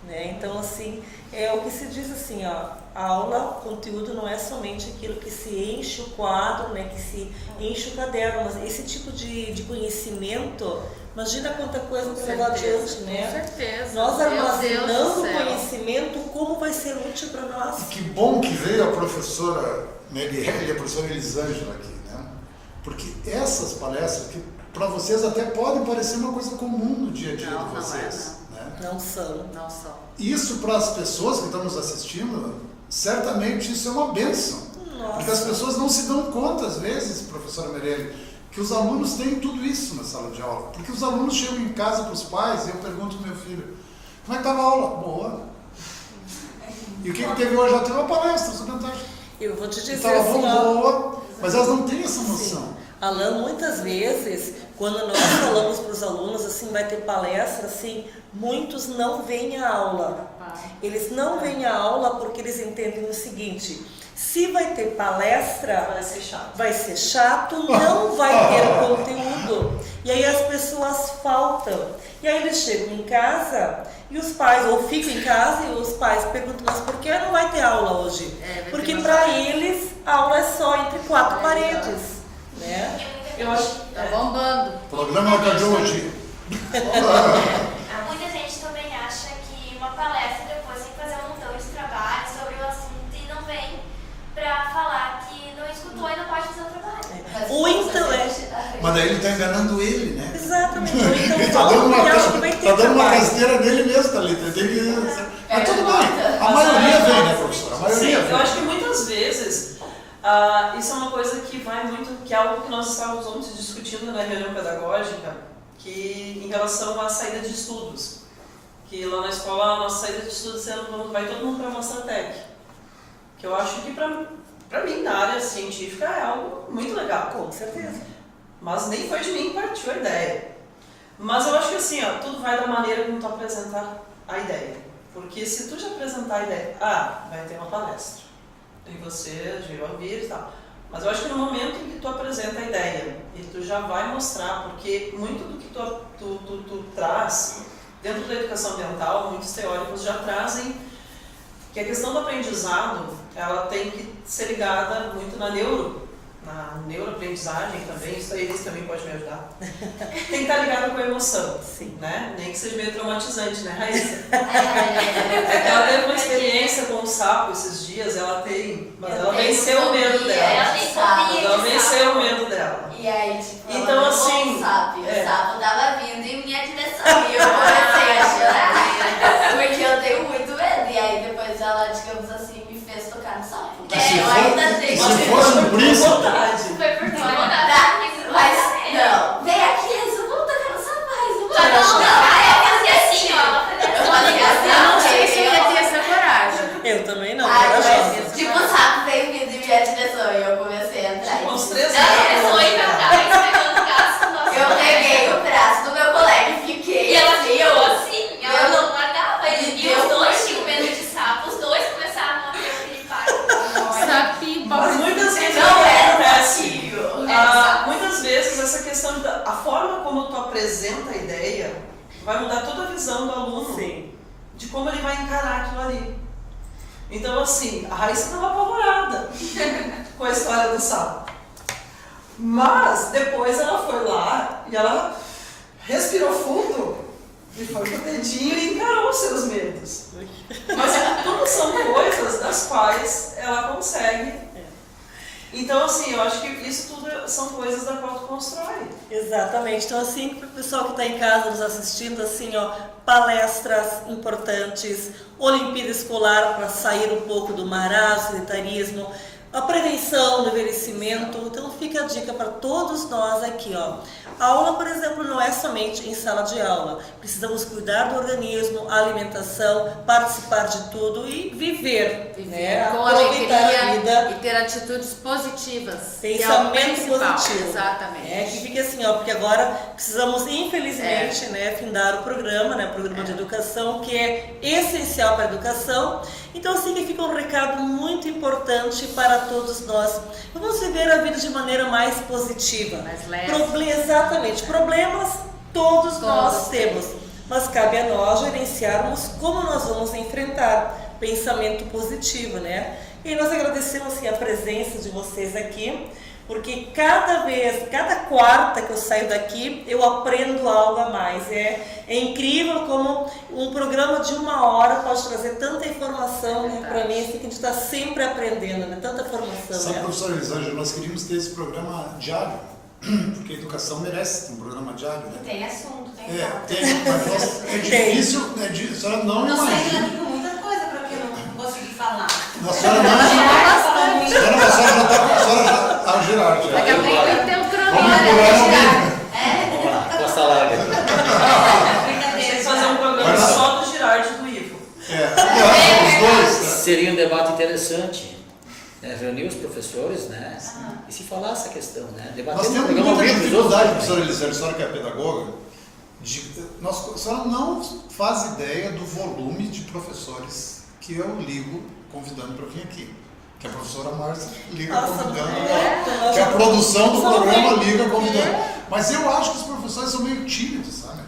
né? Então, assim, é o que se diz assim, ó, aula, conteúdo não é somente aquilo que se enche o quadro, né, que se enche o caderno, mas esse tipo de conhecimento, imagina quanta coisa para levar adiante, né? Com certeza. Nós armazenando conhecimento, como vai ser útil para nós. E que bom que veio a professora Merielle e a professora Elisângela aqui, né? Porque essas palestras, que para vocês até podem parecer uma coisa comum no dia a dia de vocês. Não são. Isso para as pessoas que estão nos assistindo, certamente isso é uma bênção. Nossa. Porque as pessoas não se dão conta, às vezes, professora Merielle, que os alunos têm tudo isso na sala de aula. Porque os alunos chegam em casa para os pais e eu pergunto ao meu filho, como é que estava a aula? Boa. E o que teve hoje? Já teve uma palestra sobre vantagem. Eu vou te dizer estava assim, boa, mas elas não têm essa noção. Sim. Alan, muitas vezes, quando nós falamos para os alunos, assim, vai ter palestra, assim, muitos não vêm à aula. Eles não vêm à aula porque eles entendem o seguinte, se vai ter palestra, vai ser chato, não vai ter conteúdo. E aí as pessoas faltam. E aí eles chegam em casa e os pais, ou ficam em casa e os pais perguntam, mas por que não vai ter aula hoje? Porque para eles a aula é só entre quatro paredes. Né? Eu acho que tá bombando. Programa Cardiologia. Muita gente também acha que uma palestra depois tem que fazer um montão de trabalho sobre o assunto e não vem pra falar que não escutou e não pode fazer o trabalho. Ou então Mas daí ele está enganando ele, né? Exatamente. Ou então ele está dando uma rasteira dele mesmo, Thalita. Mas tudo bem. A maioria vem, né, professora? A maioria vem. Eu acho que muitas vezes isso é uma coisa que vai muito, que é algo que nós estávamos ontem discutindo na reunião pedagógica, que em relação à saída de estudos. Que lá na escola a nossa saída de estudos vai todo mundo para a Mostratec. Que eu acho que para mim, na área científica, é algo muito legal. Com certeza. Mas nem foi de mim que partiu a ideia. Mas eu acho que assim, tudo vai da maneira como tu apresentar a ideia. Porque se tu já apresentar a ideia, vai ter uma palestra. E você já vai ouvir e tal. Mas eu acho que no momento em que tu apresenta a ideia e tu já vai mostrar, porque muito do que tu traz dentro da educação ambiental, muitos teóricos já trazem que a questão do aprendizado, ela tem que ser ligada muito na neuroaprendizagem também, isso aí eles também pode me ajudar. Tem que estar ligada com a emoção, né? Nem que seja meio traumatizante, né, Raíssa? Ela teve uma experiência com um sapo esses dias, ela venceu o medo dela. Ela venceu o medo dela. E aí, tipo, então, assim, o sapo tava vindo em minha direção e eu comecei a chorar, porque eu tenho muito medo. E aí depois ela, digamos assim, me fez tocar no sapo. Eu ainda tenho Foi por tua vontade. Mas, não, vem aqui, eu vou tocar no sapo, ela fazia assim, ó. Eu falei assim, eu não sei se eu ia ter essa coragem. Eu também não. Tipo, o sapo veio vindo em minha direção e eu comecei a entrar. Tipo, uns 3 Eu peguei o braço do meu colega e fiquei. E ela ficou assim, ela não largava. E os dois tinham medo de sapo, os dois começaram outra ideia, vai mudar toda a visão do aluno. Sim. De como ele vai encarar aquilo ali. Então, assim, a Raíssa estava apavorada com a história do sapo. Mas, depois ela foi lá e ela respirou fundo e foi pro dedinho e encarou os seus medos. Mas tudo são coisas das quais ela consegue. Então, assim, eu acho que isso tudo são coisas da qual tu constrói. Exatamente. Então, assim, para o pessoal que está em casa nos assistindo, assim, ó, palestras importantes, Olimpíada Escolar para sair um pouco do marasmo, etarismo, a prevenção do envelhecimento. Então, fica a dica para todos nós aqui, ó. A aula, por exemplo, não é somente em sala de aula. Precisamos cuidar do organismo, alimentação, participar de tudo e viver, né? Com Aproveitar a alegria vida. e ter atitudes positivas. Pensamento positivo. Exatamente. É, que fica assim, ó, porque agora precisamos, infelizmente, né, findar o programa, né, programa de educação, que é essencial para a educação. Então, assim, que fica um recado muito importante para todos nós. Vamos viver a vida de maneira mais positiva. Mais leve. Exatamente. Problemas todos nós temos, mas cabe a nós gerenciarmos como nós vamos enfrentar. Pensamento positivo, né? E nós agradecemos assim, a presença de vocês aqui, porque cada quarta que eu saio daqui, eu aprendo algo a mais. É incrível como um programa de 1 hora pode trazer tanta informação, né, para mim, assim, que a gente está sempre aprendendo, né? Tanta formação. Sabe, né? professora Elisângela, nós queríamos ter esse programa diário, porque a educação merece um programa diário, né? Tem assunto, tem mas é difícil, a senhora não Não sei imagina. daqui com muita coisa para que eu não consegui falar. A senhora não a senhora já está, a Gerard. Daqui a pouco tem um Vamos cronômetro. procurar alguém. Vamos lá, Costa Larga. Tem que fazer um programa só do Girardi e do Ivo. Os dois. Né? Seria um debate interessante, né? Reunir os professores, né? E se falar essa questão, né? Debater Nós no temos programa muita ao vivo dos dificuldade, outros professora Elisângela, a senhora que é pedagoga, a senhora não faz ideia do volume de professores que eu ligo convidando para vir aqui. Que a professora Márcia liga convidando, que a produção do programa liga convidando. Mas eu acho que os professores são meio tímidos, sabe?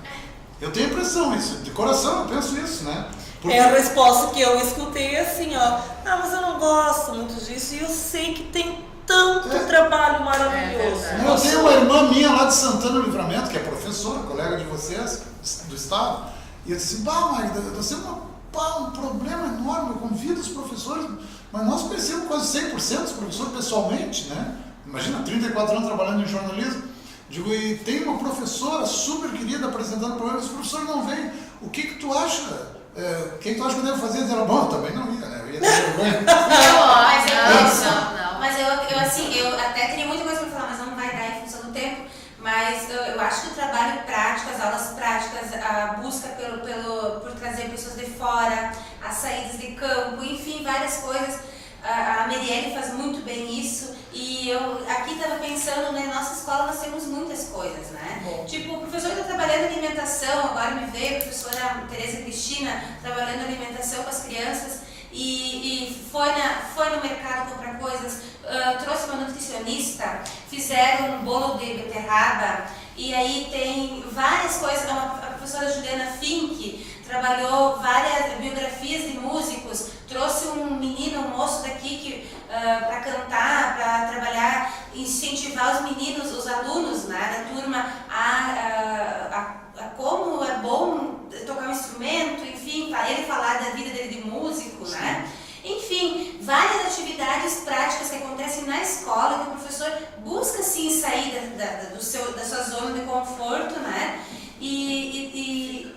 Eu tenho a impressão, isso, de coração, eu penso isso, né? Porque... É a resposta que eu escutei assim, ó, mas eu não gosto muito disso e eu sei que tem tanto trabalho maravilhoso. Eu tenho uma irmã minha lá de Santana do Livramento, que é professora, colega de vocês, do estado, e eu disse, Magda, você é um problema enorme, eu convido os professores, mas nós conhecemos quase 100% dos professores pessoalmente, né? Imagina, 34 anos trabalhando em jornalismo. Digo, e tem uma professora super querida apresentando o programa, os professores não vêm. O que tu acha? O que tu acha que eu devo fazer? Ela, bom, eu também não ia, né? Eu ia ter vergonha. Mas eu assim, eu até teria muita coisa para falar, mas não vai dar em função do tempo. Mas eu acho que o trabalho prático, as aulas práticas, a busca por trazer pessoas de fora, as saídas de campo, enfim, várias coisas. A Merielle faz muito bem isso e eu aqui estava pensando, na nossa escola nós temos muitas coisas, né? Bom. Tipo, o professor que está trabalhando em alimentação, agora me veio a professora Tereza Cristina trabalhando em alimentação com as crianças e foi no mercado comprar coisas, trouxe uma nutricionista, fizeram um bolo de beterraba e aí tem várias coisas, a professora Juliana Fink trabalhou várias biografias de músicos, trouxe um menino, um moço daqui para cantar, para trabalhar, incentivar os meninos, os alunos, né, da turma a como é bom tocar um instrumento, enfim, para ele falar da vida dele de músico, né? Enfim, várias atividades práticas que acontecem na escola, que o professor busca sim sair da sua zona de conforto, né? E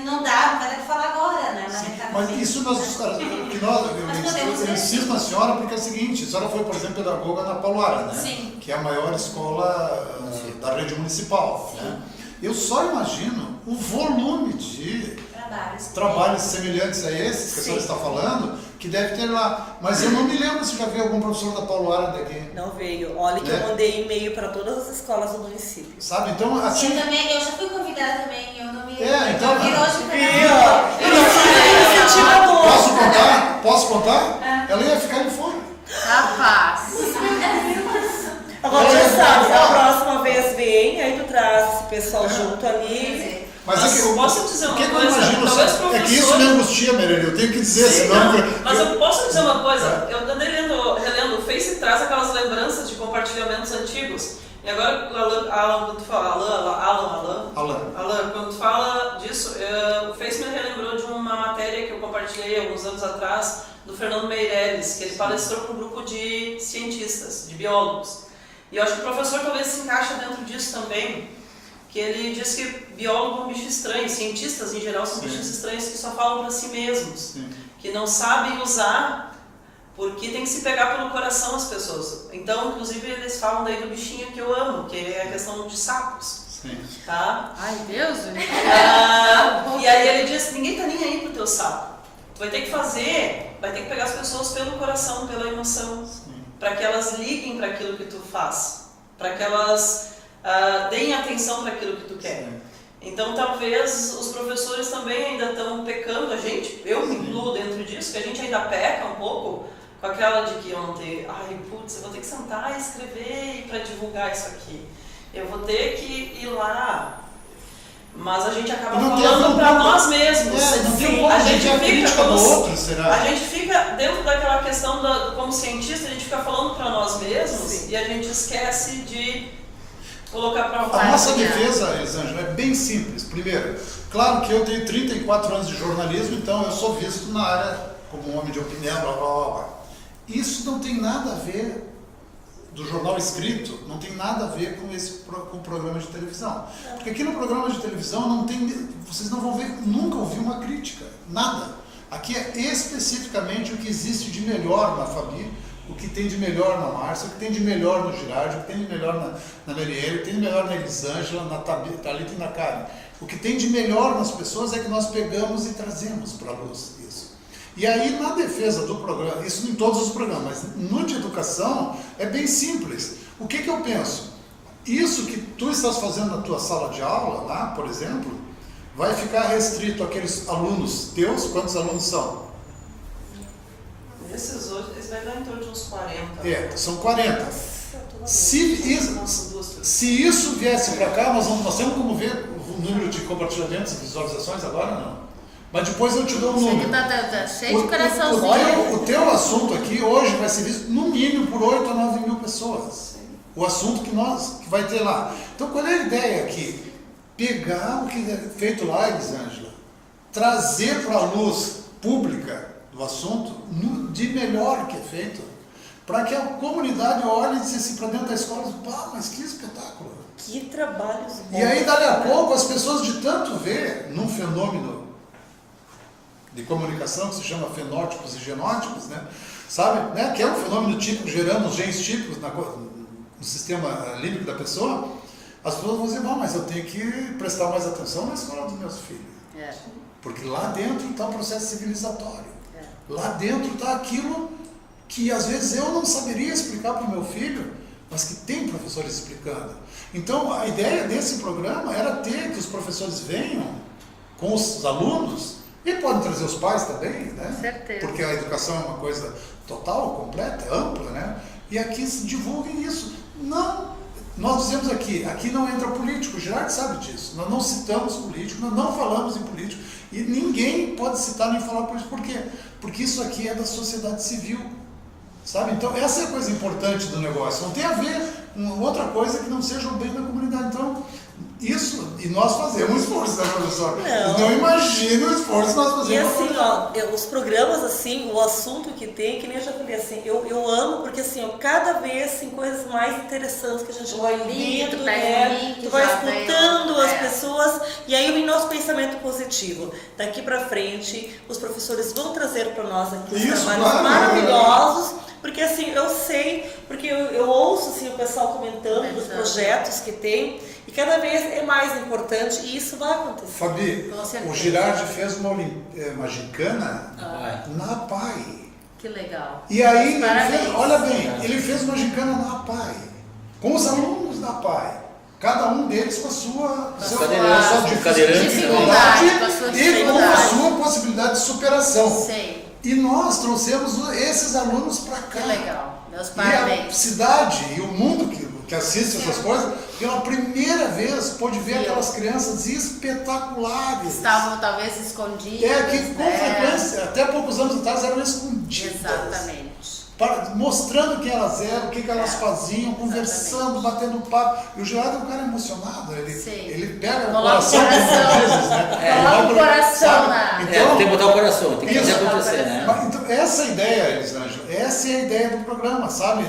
não dá para falar agora, né? Mas isso eu insisto na senhora porque é o seguinte, a senhora foi, por exemplo, pedagoga na Paulara, né? Sim. Que é a maior escola da rede municipal. Né? Eu só imagino o volume de trabalhos semelhantes a esses que a senhora está falando, que deve ter lá. Mas eu não me lembro se já veio algum professor da Paulara daqui. Não veio. Olha que eu mandei e-mail para todas as escolas do município. Sabe, então assim... Eu já fui convidada também, eu não me... então... Posso contar? Ela ia ficar de fora. Rapaz! Agora já sabe, a próxima vez vem, aí tu traz esse pessoal junto ali. Mas posso dizer uma coisa? É que isso me angustia, Meirelles, eu tenho que dizer, sim, senão... Mas eu posso dizer uma coisa? Eu andei relendo, o Face traz aquelas lembranças de compartilhamentos antigos. E agora, Alan, quando tu fala, Alan, quando tu fala disso, o Face me relembrou de uma matéria que eu compartilhei alguns anos atrás, do Fernando Meirelles, que ele palestrou para um grupo de cientistas, de biólogos. E eu acho que o professor talvez se encaixa dentro disso também, que ele diz que biólogo é um bicho estranho, cientistas em geral são bichos estranhos que só falam para si mesmos, que não sabem usar, porque tem que se pegar pelo coração as pessoas. Então, inclusive, eles falam daí do bichinho que eu amo, que é a questão de sapos. Tá? Ai, Deus! E aí ele diz, ninguém tá nem aí pro teu sapo. Tu vai ter que fazer, vai ter que pegar as pessoas pelo coração, pela emoção, para que elas liguem para aquilo que tu faz, para que elas deem atenção para aquilo que tu quer. Então talvez os professores também ainda estão pecando, eu me incluo dentro disso, que a gente ainda peca um pouco com aquela de que eu não tenho, eu vou ter que sentar e escrever para divulgar isso aqui, eu vou ter que ir lá. Mas a gente acaba falando para nós mesmos. A gente fica dentro daquela questão como cientista, a gente fica falando para nós mesmos e a gente esquece de colocar para fora. A nossa defesa, Elisângela, é bem simples. Primeiro, claro que eu tenho 34 anos de jornalismo, então eu sou visto na área como um homem de opinião, blá blá blá. Isso não tem nada a ver do jornal escrito, não tem nada a ver com o programa de televisão. Porque aqui no programa de televisão vocês não vão ver, nunca ouvir uma crítica, nada. Aqui é especificamente o que existe de melhor na Fabi, o que tem de melhor na Márcia, o que tem de melhor no Girardi, o que tem de melhor na Marielle, o que tem de melhor na Elisângela, na Thalita e na Karen. O que tem de melhor nas pessoas é que nós pegamos e trazemos para a luz isso. E aí, na defesa do programa, isso em todos os programas, mas no de educação é bem simples. O que eu penso? Isso que tu estás fazendo na tua sala de aula, lá, por exemplo, vai ficar restrito àqueles alunos teus. Quantos alunos são? Esses hoje, eles vai dar em torno de uns 40. São 40. Se isso viesse para cá, nós temos como ver o número de compartilhamentos e visualizações agora, não? Mas depois eu te dou um número. Tá cheio de coraçãozinho. O teu assunto aqui hoje vai ser visto no mínimo por 8 a 9 mil pessoas. O assunto que vai ter lá. Então qual é a ideia aqui? Pegar o que é feito lá, Elisângela, trazer para a luz pública do assunto de melhor que é feito, para que a comunidade olhe e diga assim para dentro da escola, mas que espetáculo. Que trabalhos bons. E aí dali a pouco as pessoas de tanto ver num fenômeno de comunicação que se chama fenótipos e genótipos, né? Sabe? Né? Que é um fenômeno típico gerando os genes típicos no sistema límbico da pessoa. As pessoas vão dizer, mas eu tenho que prestar mais atenção na escola dos meus filhos. Porque lá dentro está o processo civilizatório. Lá dentro está aquilo que às vezes eu não saberia explicar para o meu filho, mas que tem professores explicando. Então a ideia desse programa era que os professores venham com os alunos. E podem trazer os pais também, né? Certeza. Porque a educação é uma coisa total, completa, ampla, né? E aqui se divulguem isso. Não, nós dizemos aqui não entra político, o Girardi sabe disso. Nós não citamos político, nós não falamos em político. E ninguém pode citar nem falar político. Por quê? Porque isso aqui é da sociedade civil. Sabe? Então, essa é a coisa importante do negócio. Não tem a ver com outra coisa que não seja o bem da comunidade. Então, isso, e nós fazemos esforço, né, professor? Não imagina o esforço que nós fazemos. E assim, os programas, assim, o assunto que tem, que nem eu já falei, assim, eu amo, porque assim, cada vez, assim, coisas mais interessantes que a gente vai ouvindo, né? Tu vai escutando as pessoas, e aí o nosso pensamento positivo. Daqui pra frente, os professores vão trazer para nós aqui os trabalhos maravilhosos, porque assim, eu sei, porque eu ouço assim, o pessoal comentando dos projetos que tem, e cada vez é mais importante, e isso vai acontecer. Fabi, o Girardi fez uma gincana na PAI. Que legal. E aí, olha bem, ele fez uma gincana na PAI, com os alunos da PAI. Cada um deles com a sua dificuldade e com a sua possibilidade de superação. Sei. E nós trouxemos esses alunos para cá. Que legal. Meus parabéns. E a cidade e o mundo que assiste essas coisas, pela primeira vez pôde ver aquelas crianças espetaculares. Estavam talvez escondidas. Que com frequência, até poucos anos atrás, eram escondidas. Exatamente. Mostrando quem elas eram, o que elas faziam, conversando, batendo papo. E o Gerardo é um cara emocionado, ele pega o coração, como dizes, né? Coloca o coração na... Então, tem que botar o coração, tem que fazer acontecer, né? Então, essa é a ideia, Elisângela, essa é a ideia do programa, sabe?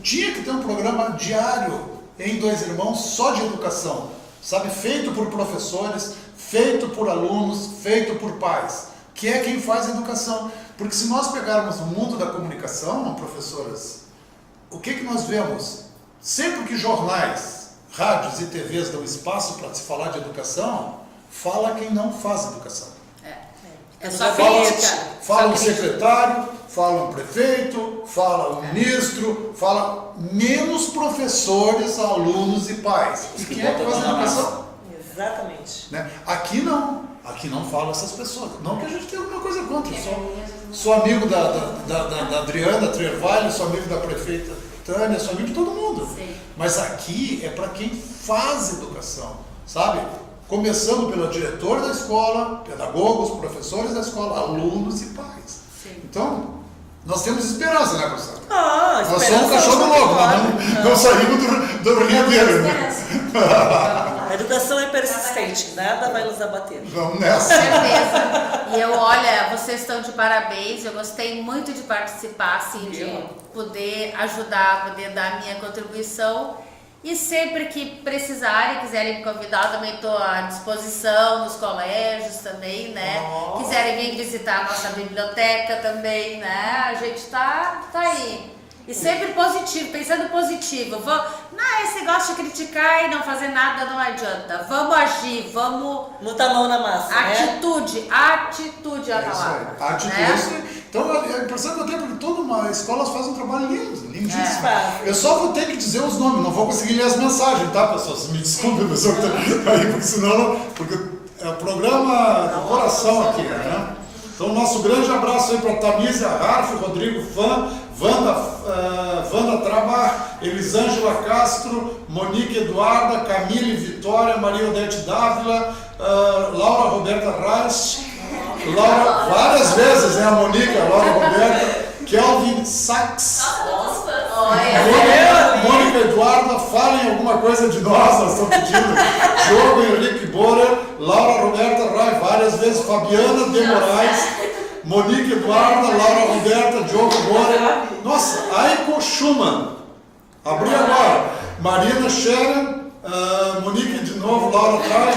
Tinha que ter um programa diário em Dois Irmãos só de educação, sabe? Feito por professores, feito por alunos, feito por pais, que é quem faz a educação. Porque se nós pegarmos o mundo da comunicação, professoras, o que nós vemos? Sempre que jornais, rádios e TVs dão espaço para se falar de educação, fala quem não faz educação. É só crítica. Fala um secretário, fala um prefeito, fala um ministro, fala menos professores, alunos e pais. E quem é que faz educação? Exatamente. Né? Aqui não falam essas pessoas. Não que a gente tenha alguma coisa contra. Sou amigo da Adriana Trervalho, sou amigo da prefeita Tânia, sou amigo de todo mundo. Sim. Mas aqui é para quem faz educação, sabe? Começando pelo diretor da escola, pedagogos, professores da escola, alunos e pais. Sim. Então, nós temos esperança, né, professor? Nós somos um cachorro louco, não saímos do Rio de Janeiro. A educação é persistente, nada vai nos abater. Vamos nessa. Com certeza. E olha, vocês estão de parabéns, eu gostei muito de participar, assim, de poder ajudar, poder dar a minha contribuição. E sempre que precisarem, quiserem me convidar, eu também estou à disposição nos colégios também, né? Quiserem vir visitar a nossa biblioteca também, né? A gente tá aí. E sempre positivo, pensando positivo. Esse negócio de criticar e não fazer nada não adianta. Vamos agir, vamos... Botar a mão na massa, atitude, né? Atitude é a palavra. Atitude. Né? Então, a impressão que eu tenho é porque toda uma escola faz um trabalho lindo, lindíssimo. Eu só vou ter que dizer os nomes, não vou conseguir ler as mensagens, tá, pessoal? Me desculpe, pessoal, porque senão... Porque é o programa do coração aqui, né? Então, nosso grande abraço aí para Tamísia Harf, Rodrigo Fã, Wanda Trabar, Elisângela Castro, Monique Eduarda, Camille Vitória, Maria Odete Dávila, Laura Roberta Reis, várias vezes, né? A Monique, a Laura Roberta, Kelvin Sachs, Mônica Eduarda, falem alguma coisa de nós estamos pedindo. Diogo Henrique Bora, Laura Roberta Rai, várias vezes, Fabiana de Moraes, Monique Eduarda, Laura Roberta, Diogo Bora, nossa, Aiko Schumann, abri agora, Marina Scherer, Monique de novo, Laura Rai,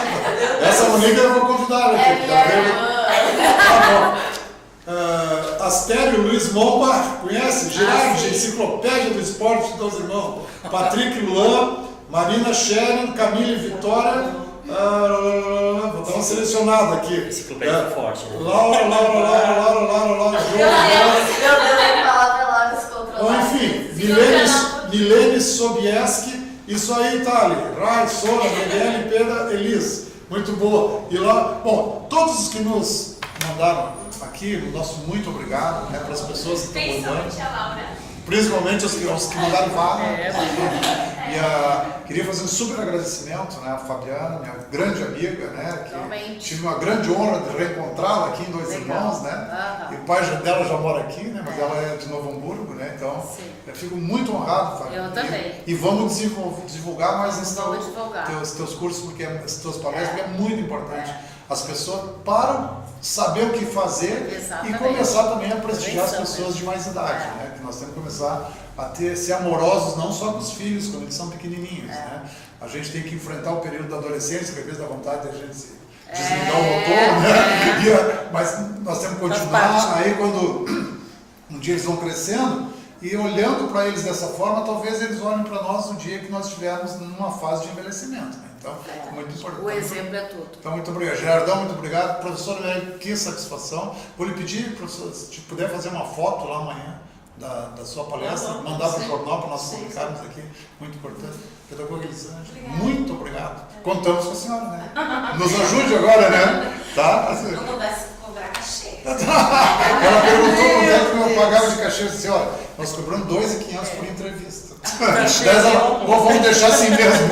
essa Monique eu vou convidar aqui. Tá bom. Astério Luiz Mombach, conhece? Girardi, Enciclopédia do Esporte dos Irmãos. Patrick Luan, Marina Scherer, Camille Vitória, vou dar uma selecionada aqui. Enciclopédia forte, né? Laura, enfim, Milene Sobieski, isso aí, Thali, Rai, Sora, Miguel, Pedro, Elis, muito boa. E lá, bom, todos os que nos mandaram aqui, o nosso muito obrigado, né, para as pessoas que estão mandando. Principalmente os que mandaram vaga. E queria fazer um super agradecimento, né, a Fabiana, minha grande amiga, né, que tive uma grande honra de reencontrá-la aqui em Dois Irmãos, né, e o pai dela já mora aqui, né, mas ela é de Novo Hamburgo, né, então eu fico muito honrado, Fabiana. Eu também. E vamos divulgar mais os teus cursos, porque as tuas palestras, porque é muito importante. As pessoas param saber o que fazer. Exatamente. E começar também a prestigiar as pessoas de mais idade, né? Que nós temos que começar a ser amorosos não só com os filhos, quando eles são pequenininhos, né? A gente tem que enfrentar o período da adolescência, que às vezes dá vontade de a gente se desligar o motor, né? Mas nós temos que continuar. Aí quando um dia eles vão crescendo e olhando para eles dessa forma, talvez eles olhem para nós no dia que nós estivermos numa fase de envelhecimento, né? Então, muito importante. O exemplo é tudo. Então, muito obrigado. Gerardão, muito obrigado. Professor, que satisfação. Vou lhe pedir, professor, se puder fazer uma foto lá amanhã da sua palestra, mandar para o jornal para nós publicarmos aqui. Muito importante. Pedagoga Elisângela, muito obrigado. Contamos com a senhora, né? Nos ajude agora, né? Tá? Não vai se cobrar cachê. Ela perguntou quanto é que eu pagava de cachê. Eu disse, olha, nós cobramos 2.500 por entrevista. Vamos deixar assim mesmo.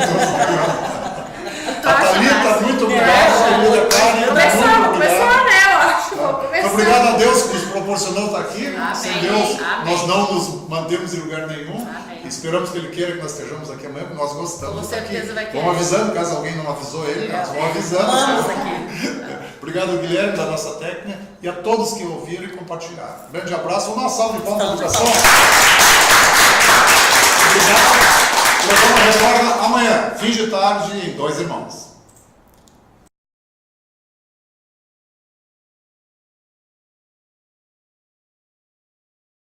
A Thalita, muito obrigado. Começou, né? Eu acho. Obrigado a Deus que nos proporcionou estar aqui. Amém. Sem Deus, Amém. nós não nos mantemos em lugar nenhum. Amém. Esperamos que Ele queira que nós estejamos aqui amanhã, porque nós gostamos. Com certeza aqui. vai querer. Vamos avisando, caso alguém não avisou ele, nós vamos avisando. Vamos aqui. Obrigado, Guilherme, da nossa técnica, e a todos que ouviram e compartilharam. Um grande abraço, uma salva de palmas para a educação. Obrigado. Nós vamos retornar amanhã, fim de tarde, em Dois Irmãos.